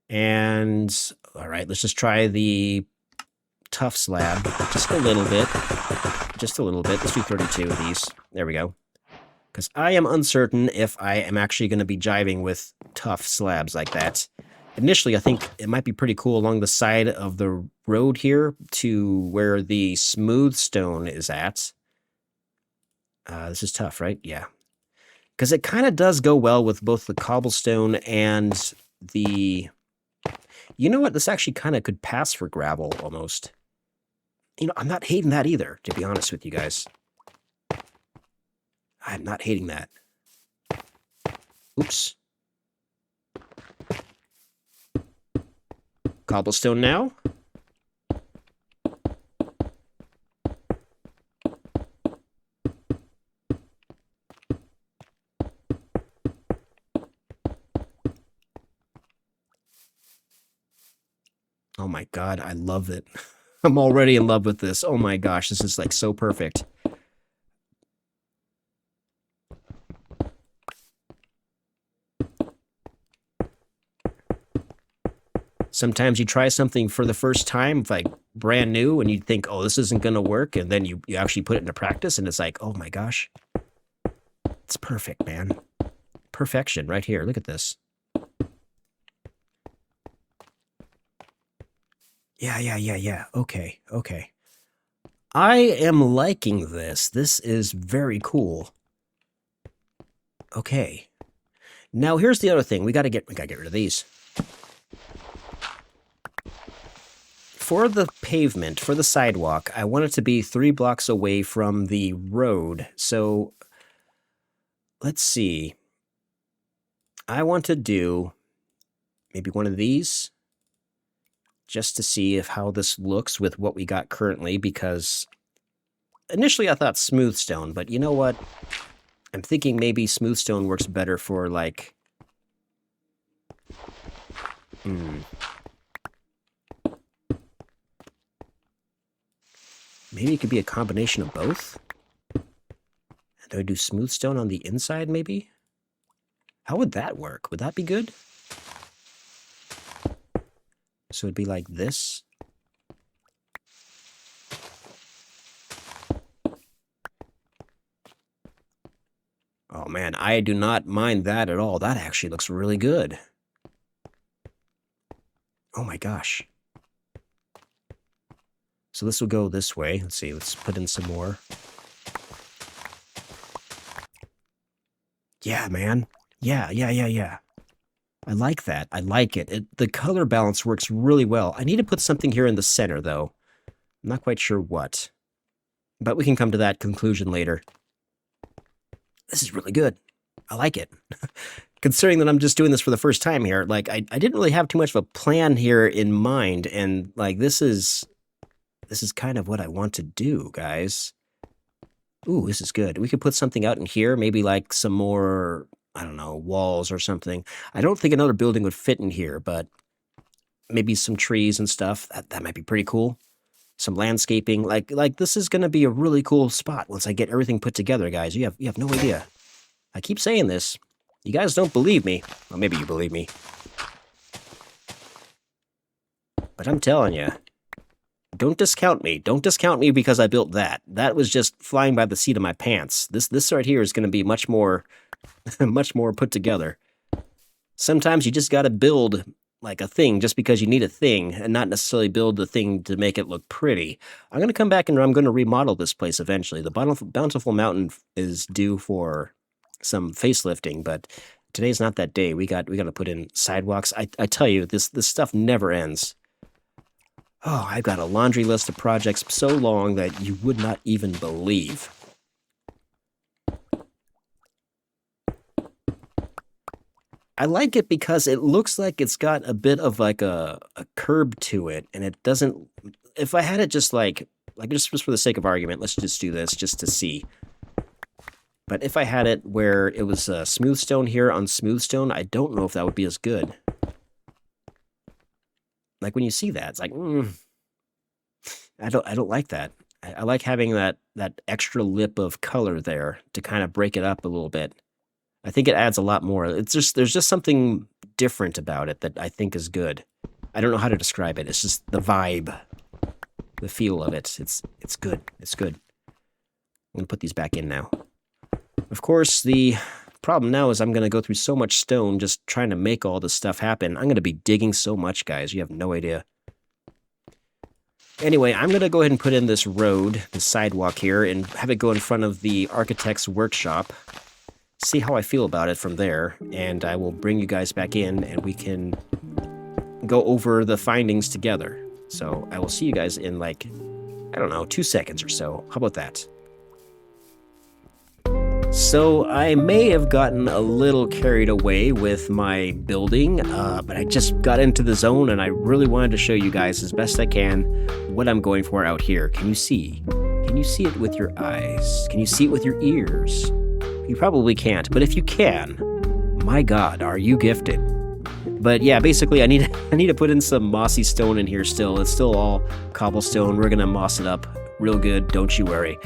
And, all right, let's just try the tough slab. Just a little bit. Just a little bit. Let's do 32 of these. There we go. Because I am uncertain if I am actually going to be jiving with tough slabs like that. Initially, I think it might be pretty cool along the side of the road here to where the smooth stone is at. This is tough, right? Yeah. Because it kind of does go well with both the cobblestone and the... You know what? This actually kind of could pass for gravel, almost. I'm not hating that either, to be honest with you guys. I'm not hating that. Oops. Cobblestone now. Oh my god, I love it. I'm already in love with this. Oh my gosh, this is like so perfect. Sometimes you try something for the first time, like brand new, and you think, oh, this isn't going to work. And then you actually put it into practice, and it's like, oh my gosh. It's perfect, man. Perfection right here. Look at this. Yeah. Okay. I am liking this. This is very cool. Okay. Now, here's the other thing. We gotta get rid of these. For the pavement, for the sidewalk, I want it to be 3 blocks away from the road. So, let's see. I want to do maybe one of these, just to see how this looks with what we got currently, because initially I thought smooth stone, but you know what? I'm thinking maybe smooth stone works better for, like... Maybe it could be a combination of both? Do I do smooth stone on the inside, maybe? How would that work? Would that be good? So it'd be like this. Oh man, I do not mind that at all. That actually looks really good. Oh my gosh. So this will go this way. Let's see, let's put in some more. Yeah, man. Yeah. I like that. I like it. The color balance works really well. I need to put something here in the center, though. I'm not quite sure what. But we can come to that conclusion later. This is really good. I like it. Considering that I'm just doing this for the first time here, like, I didn't really have too much of a plan here in mind, and, like, this is kind of what I want to do, guys. Ooh, this is good. We could put something out in here, maybe, like, some more, I don't know, walls or something. I don't think another building would fit in here, but maybe some trees and stuff. That might be pretty cool. Some landscaping. Like this is going to be a really cool spot once I get everything put together, guys. You have no idea. I keep saying this. You guys don't believe me. Well, maybe you believe me. But I'm telling you, don't discount me. Don't discount me because I built that. That was just flying by the seat of my pants. This right here is going to be much more much more put together. Sometimes you just got to build like a thing just because you need a thing and not necessarily build the thing to make it look pretty. I'm going to come back and I'm going to remodel this place eventually. The Bountiful Mountain is due for some facelifting, but today's not that day. We got to put in sidewalks. I tell you, this stuff never ends. Oh, I've got a laundry list of projects so long that you would not even believe. I like it because it looks like it's got a bit of like a curb to it, and it doesn't... If I had it just like just for the sake of argument, let's just do this just to see. But if I had it where it was smooth stone here on smooth stone, I don't know if that would be as good. Like when you see that, it's like, I don't like that. I like having that extra lip of color there to kind of break it up a little bit. I think it adds a lot more. There's just something different about it that I think is good. I don't know how to describe it. It's just the vibe, the feel of it. It's good. It's good. I'm gonna put these back in now. Of course, the problem now is I'm gonna go through so much stone just trying to make all this stuff happen. I'm gonna be digging so much, guys. You have no idea. Anyway, I'm gonna go ahead and put in this road, the sidewalk here, and have it go in front of the architect's workshop. See how I feel about it from there, and I will bring you guys back in and we can go over the findings together. So I will see you guys in like, I don't know, 2 seconds or so. How about that? So I may have gotten a little carried away with my building, but I just got into the zone and I really wanted to show you guys as best I can what I'm going for out here. Can you see? Can you see it with your eyes? Can you see it with your ears? You probably can't, but if you can, my God, are you gifted? But yeah, basically I need to put in some mossy stone in here still. It's still all cobblestone. We're gonna moss it up real good, don't you worry.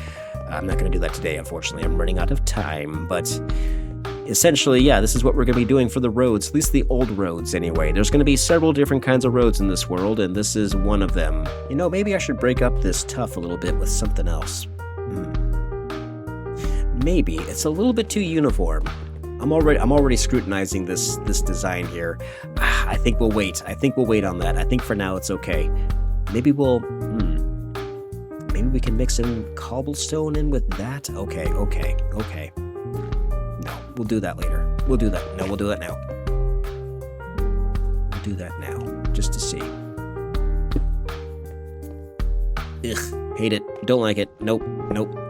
I'm not gonna do that today, unfortunately. I'm running out of time, but essentially, yeah, this is what we're gonna be doing for the roads, at least the old roads anyway. There's gonna be several different kinds of roads in this world, and this is one of them. You know, maybe I should break up this tuff a little bit with something else. Maybe it's a little bit too uniform. I'm already scrutinizing this design here. I think we'll wait. I think we'll wait on that. I think for now it's okay. Maybe we'll maybe we can mix in cobblestone in with that. Okay. No, we'll do that later. We'll do that. No, we'll do that now. We'll do that now, just to see. Ugh, hate it. Don't like it. Nope.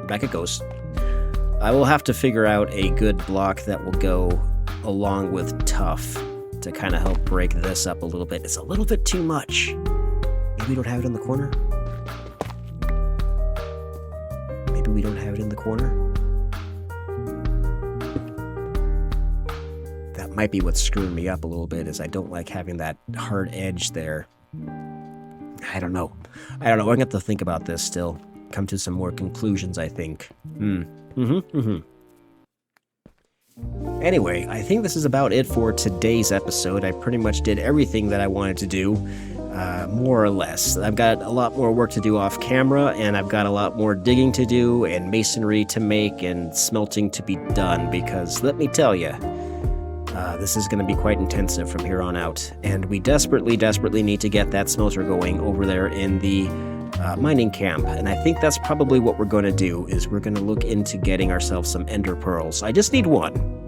Back it goes. I will have to figure out a good block that will go along with tough to kind of help break this up a little bit. It's a little bit too much. Maybe we don't have it in the corner? Maybe Maybe we don't have it in the corner? That might be what's screwing me up a little bit, is I don't like having that hard edge there. I don't know. I'm going to have to think about this still. Come to some more conclusions, I think. Anyway, I think this is about it for today's episode. I pretty much did everything that I wanted to do, more or less. I've got a lot more work to do off camera, and I've got a lot more digging to do, and masonry to make, and smelting to be done, because let me tell you, this is going to be quite intensive from here on out, and we desperately need to get that smelter going over there in the mining camp, and I think that's probably what we're going to do, is we're going to look into getting ourselves some Enderpearls. I just need one.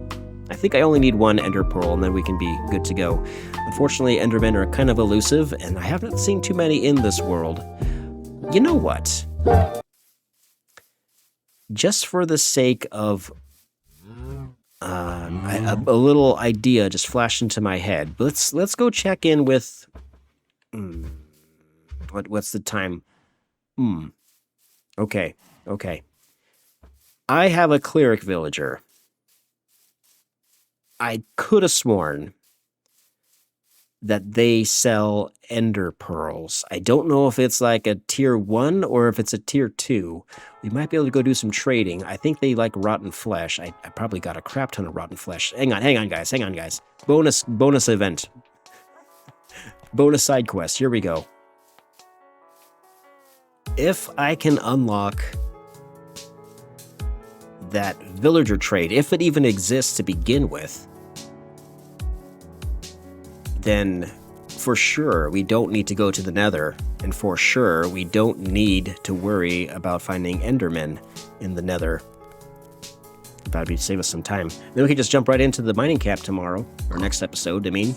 I think I only need one Enderpearl, and then we can be good to go. Unfortunately, Endermen are kind of elusive, and I haven't seen too many in this world. You know what? Just for the sake of a little idea just flashed into my head. Let's go check in with. What's the time? Okay. I have a cleric villager. I could have sworn that they sell Enderpearls. I don't know if it's like a tier 1 or if it's a tier 2. We might be able to go do some trading. I think they like rotten flesh. I probably got a crap ton of rotten flesh. Hang on, guys. Bonus event. Bonus side quest. Here we go. If I can unlock that villager trade, if it even exists to begin with, then for sure we don't need to go to the nether, and for sure we don't need to worry about finding endermen in the nether. That'd be to save us some time. Then we can just jump right into the mining camp tomorrow, or next episode, I mean,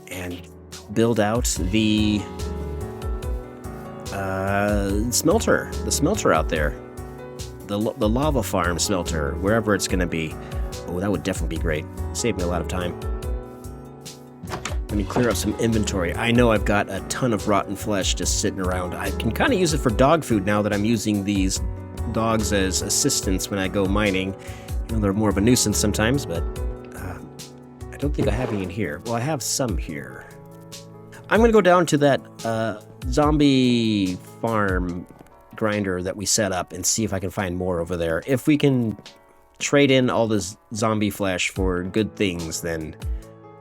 and build out the smelter, the smelter out there, the lava farm smelter, wherever it's going to be. Oh, that would definitely be great. Save me a lot of time. Let me clear up some inventory. I know I've got a ton of rotten flesh just sitting around. I can kind of use it for dog food now that I'm using these dogs as assistants when I go mining. You know, they're more of a nuisance sometimes, but I don't think I have any in here. Well, I have some here. I'm going to go down to that zombie farm grinder that we set up and see if I can find more over there. If we can trade in all this zombie flesh for good things, then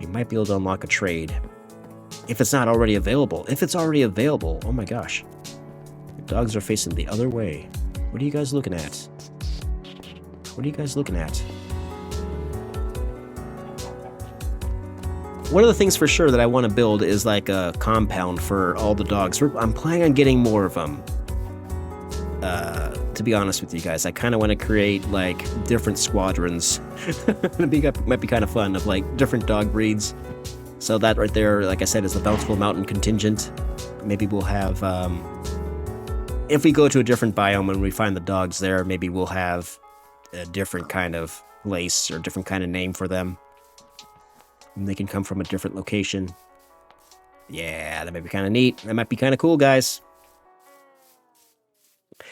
we might be able to unlock a trade. If it's not already available. If it's already available, oh my gosh. The dogs are facing the other way. What are you guys looking at? What are you guys looking at? One of the things for sure that I want to build is like a compound for all the dogs. I'm planning on getting more of them. To be honest with you guys, I kind of want to create like different squadrons. It might be kind of fun, of like different dog breeds. So that right there, like I said, is the Bountiful Mountain contingent. Maybe we'll have, if we go to a different biome and we find the dogs there, maybe we'll have a different kind of place or different kind of name for them. And they can come from a different location. Yeah, that might be kind of neat. That might be kind of cool, guys.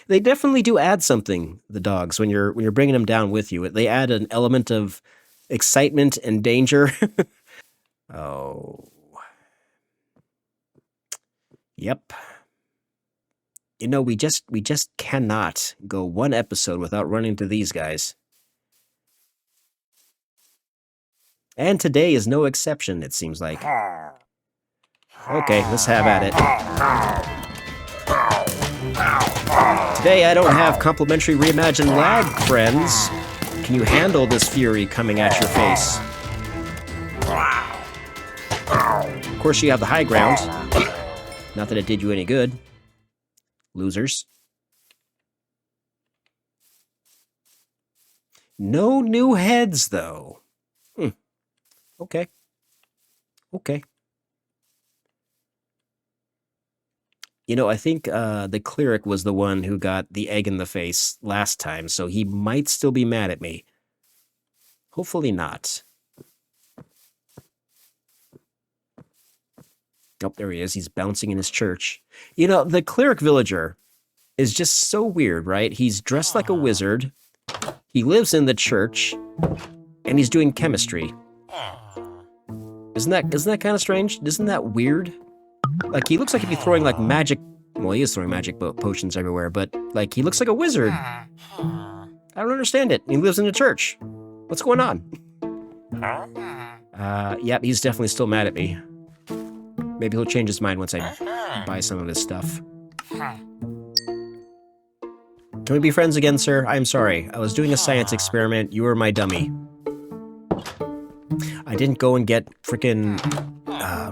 They definitely do add something, the dogs, when you're bringing them down with you. They add an element of excitement and danger. Oh. Yep. You know, we just cannot go one episode without running into these guys. And today is no exception, it seems like. Okay, let's have at it. Today I don't have complimentary reimagined lag, friends. Can you handle this fury coming at your face? Of course you have the high ground. Not that it did you any good. Losers. No new heads, though. Okay. You know, I think the cleric was the one who got the egg in the face last time, so he might still be mad at me. Hopefully not. Oh, there he is. He's bouncing in his church. You know, the cleric villager, is just so weird, right? He's dressed like a wizard. He lives in the church, and he's doing chemistry. Isn't that kind of strange? Isn't that weird? Like, he looks like he'd be throwing, like, magic... Well, he is throwing magic potions everywhere, but, like, he looks like a wizard. I don't understand it. He lives in a church. What's going on? Yeah, he's definitely still mad at me. Maybe he'll change his mind once I buy some of his stuff. Can we be friends again, sir? I'm sorry. I was doing a science experiment. You were my dummy. I didn't go and get frickin'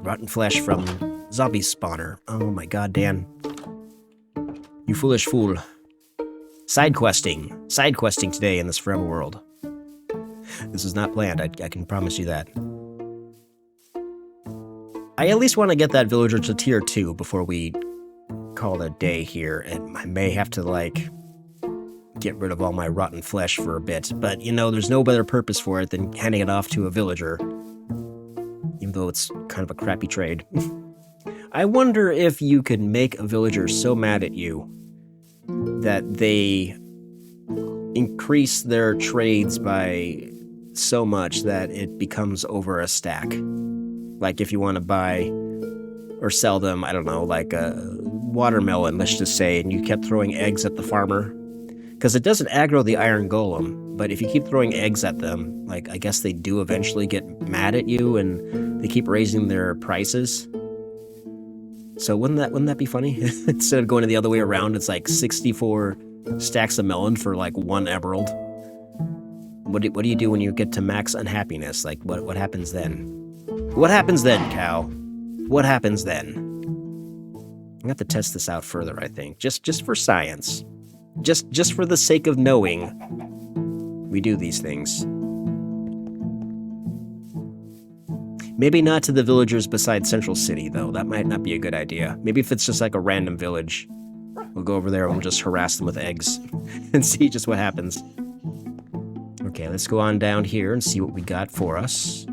rotten flesh from zombie spawner. Oh my god, Dan. You foolish fool. Side questing. Side questing today in this forever world. This is not planned, I can promise you that. I at least want to get that villager to tier 2 before we call it a day here, and I may have to, like, get rid of all my rotten flesh for a bit, but, you know, there's no better purpose for it than handing it off to a villager, even though it's kind of a crappy trade. I wonder if you could make a villager so mad at you that they increase their trades by so much that it becomes over a stack. Like if you want to buy or sell them, I don't know, like a watermelon, let's just say, and you kept throwing eggs at the farmer. Because it doesn't aggro the iron golem, but if you keep throwing eggs at them, like, I guess they do eventually get mad at you and they keep raising their prices. So wouldn't that be funny? Instead of going the other way around, it's like 64 stacks of melon for like 1 emerald. What do you do when you get to max unhappiness? Like, what happens then? What happens then, cow? What happens then? I have to test this out further, I think. Just for science. Just for the sake of knowing we do these things. Maybe not to the villagers beside Central City, though. That might not be a good idea. Maybe if it's just like a random village, we'll go over there and we'll just harass them with eggs and see just what happens. Okay, let's go on down here and see what we got for us.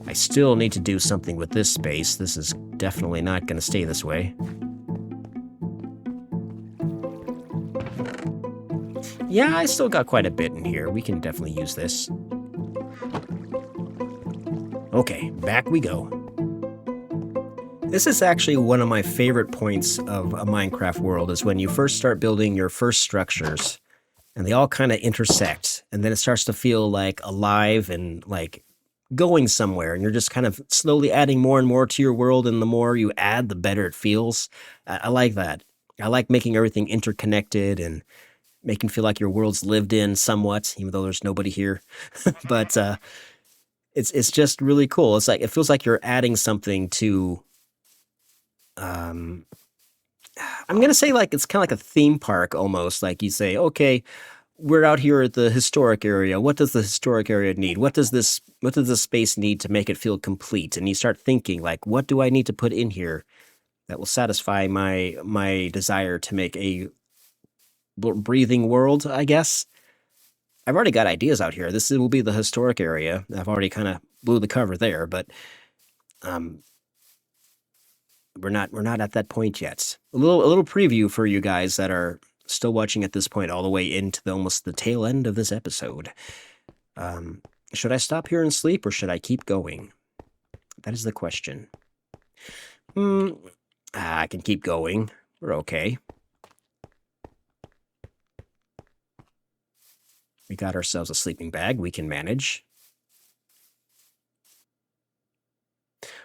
I still need to do something with this space. This is definitely not going to stay this way. Yeah, I still got quite a bit in here. We can definitely use this. Okay, back we go. This is actually one of my favorite points of a Minecraft world, is when you first start building your first structures, and they all kind of intersect, and then it starts to feel like alive and like going somewhere, and you're just kind of slowly adding more and more to your world, and the more you add, the better it feels. I like that. I like making everything interconnected and making feel like your world's lived in somewhat, even though there's nobody here. But it's just really cool. It's like, it feels like you're adding something to, I'm gonna say, like, it's kind of like a theme park almost. Like you say, okay, we're out here at the historic area. What does the historic area need? What does this space need to make it feel complete? And you start thinking, like, what do I need to put in here that will satisfy my desire to make a breathing world, I guess. I've already got ideas out here. This will be the historic area. I've already kind of blew the cover there, but we're not at that point yet. A little preview for you guys that are still watching at this point, all the way into almost the tail end of this episode. Should I stop here and sleep, or should I keep going? That is the question. I can keep going. We're okay. We got ourselves a sleeping bag we can manage.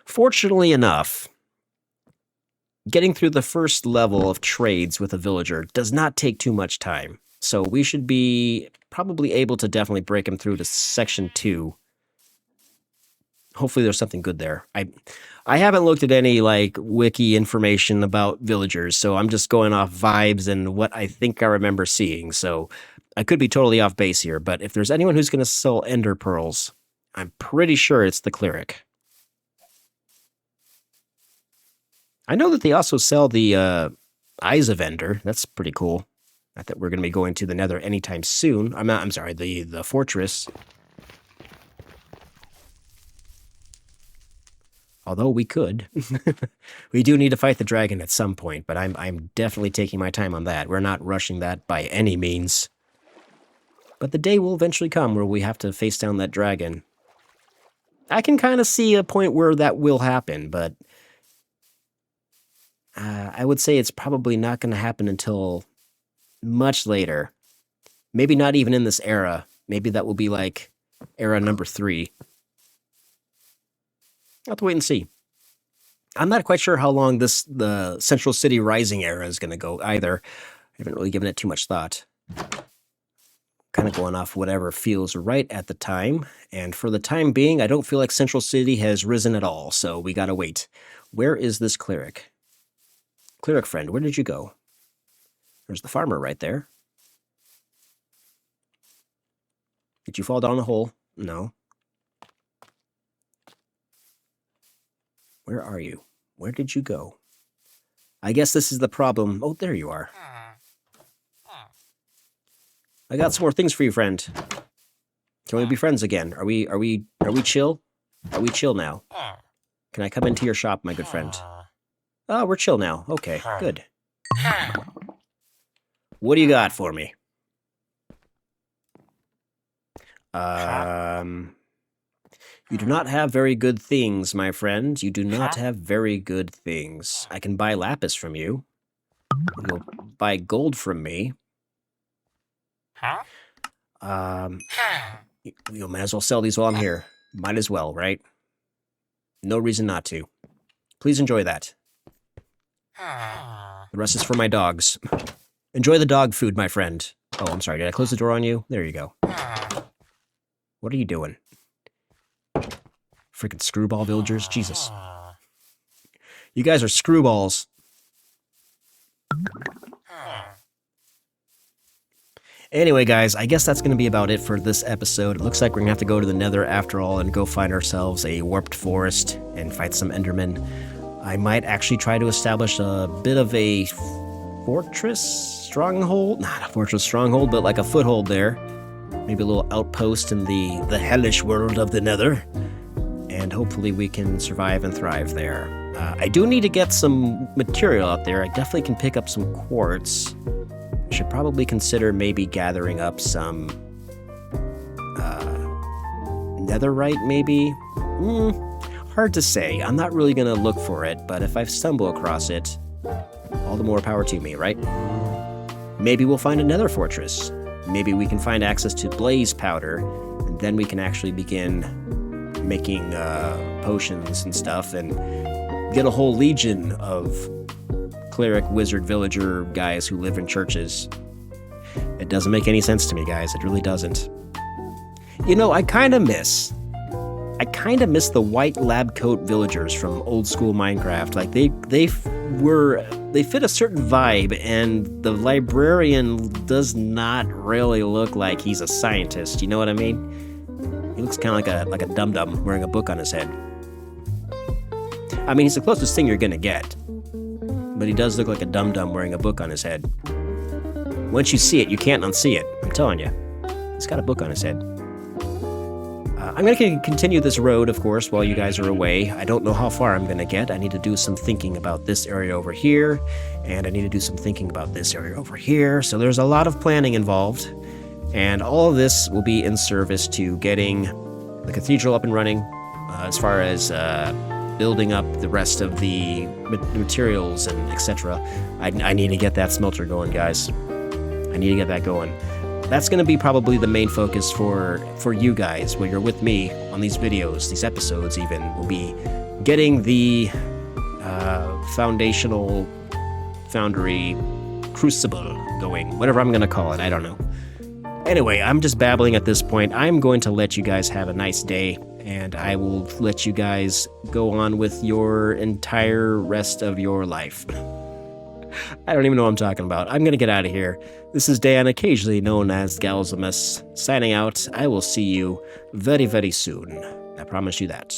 Fortunately enough, getting through the first level of trades with a villager does not take too much time. So we should be probably able to definitely break him through to section 2. Hopefully there's something good there. I haven't looked at any, like, wiki information about villagers, so I'm just going off vibes and what I think I remember seeing. So I could be totally off base here, but if there's anyone who's going to sell Enderpearls, I'm pretty sure it's the cleric. I know that they also sell the Eyes of Ender. That's pretty cool. I thought we're going to be going to the Nether anytime soon. I'm sorry, the fortress. Although we could. We do need to fight the dragon at some point, but I'm definitely taking my time on that. We're not rushing that by any means. But the day will eventually come where we have to face down that dragon. I can kind of see a point where that will happen, but I would say it's probably not going to happen until much later. Maybe not even in this era. Maybe that will be like era number 3. I'll have to wait and see. I'm not quite sure how long the Central City Rising era is going to go either. I haven't really given it too much thought. Kind of going off whatever feels right at the time. And for the time being, I don't feel like Central City has risen at all, so we gotta wait. Where is this cleric? Cleric friend, where did you go? There's the farmer right there. Did you fall down the hole? No. Where are you? Where did you go? I guess this is the problem. Oh, there you are. I got some more things for you, friend. Can we be friends again? Are we chill? Are we chill now? Can I come into your shop, my good friend? Oh, we're chill now. Okay, good. What do you got for me? You do not have very good things, my friend. You do not have very good things. I can buy lapis from you. You'll buy gold from me. You might as well sell these while I'm here. Might as well, right? No reason not to. Please enjoy that. The rest is for my dogs. Enjoy the dog food, my friend. Oh, I'm sorry. Did I close the door on you? There you go. What are you doing? Freaking screwball villagers? Jesus. You guys are screwballs. Anyway, guys, I guess that's going to be about it for this episode. It looks like we're going to have to go to the Nether after all and go find ourselves a warped forest and fight some Endermen. I might actually try to establish a bit of a fortress stronghold. Not a fortress stronghold, but like a foothold there. Maybe a little outpost in the hellish world of the Nether. And hopefully we can survive and thrive there. I do need to get some material out there. I definitely can pick up some quartz. I should probably consider maybe gathering up some netherite, maybe? Hard to say. I'm not really going to look for it, but if I stumble across it, all the more power to me, right? Maybe we'll find another fortress. Maybe we can find access to blaze powder, and then we can actually begin making potions and stuff, and get a whole legion of cleric, wizard, villager guys who live in churches. It doesn't make any sense to me, guys. It really doesn't. You know, I kind of miss the white lab coat villagers from old school Minecraft. Like they fit a certain vibe, and the librarian does not really look like he's a scientist. You know what I mean? He looks kind of like a dum-dum wearing a book on his head. I mean, he's the closest thing you're gonna get. But he does look like a dum-dum wearing a book on his head. Once you see it, you can't unsee it. I'm telling you. He's got a book on his head. I'm going to continue this road, of course, while you guys are away. I don't know how far I'm going to get. I need to do some thinking about this area over here, and I need to do some thinking about this area over here. So there's a lot of planning involved, and all of this will be in service to getting the cathedral up and running, as far as building up the rest of the materials and etc. I need to get that smelter going, guys. I need to get that going. That's going to be probably the main focus for you guys when you're with me on these videos, these episodes even, will be getting the foundational foundry crucible going, whatever I'm going to call it, I don't know. Anyway, I'm just babbling at this point. I'm going to let you guys have a nice day, and I will let you guys go on with your entire rest of your life. I don't even know what I'm talking about. I'm going to get out of here. This is Dan, occasionally known as Galzimus, signing out. I will see you very, very soon. I promise you that.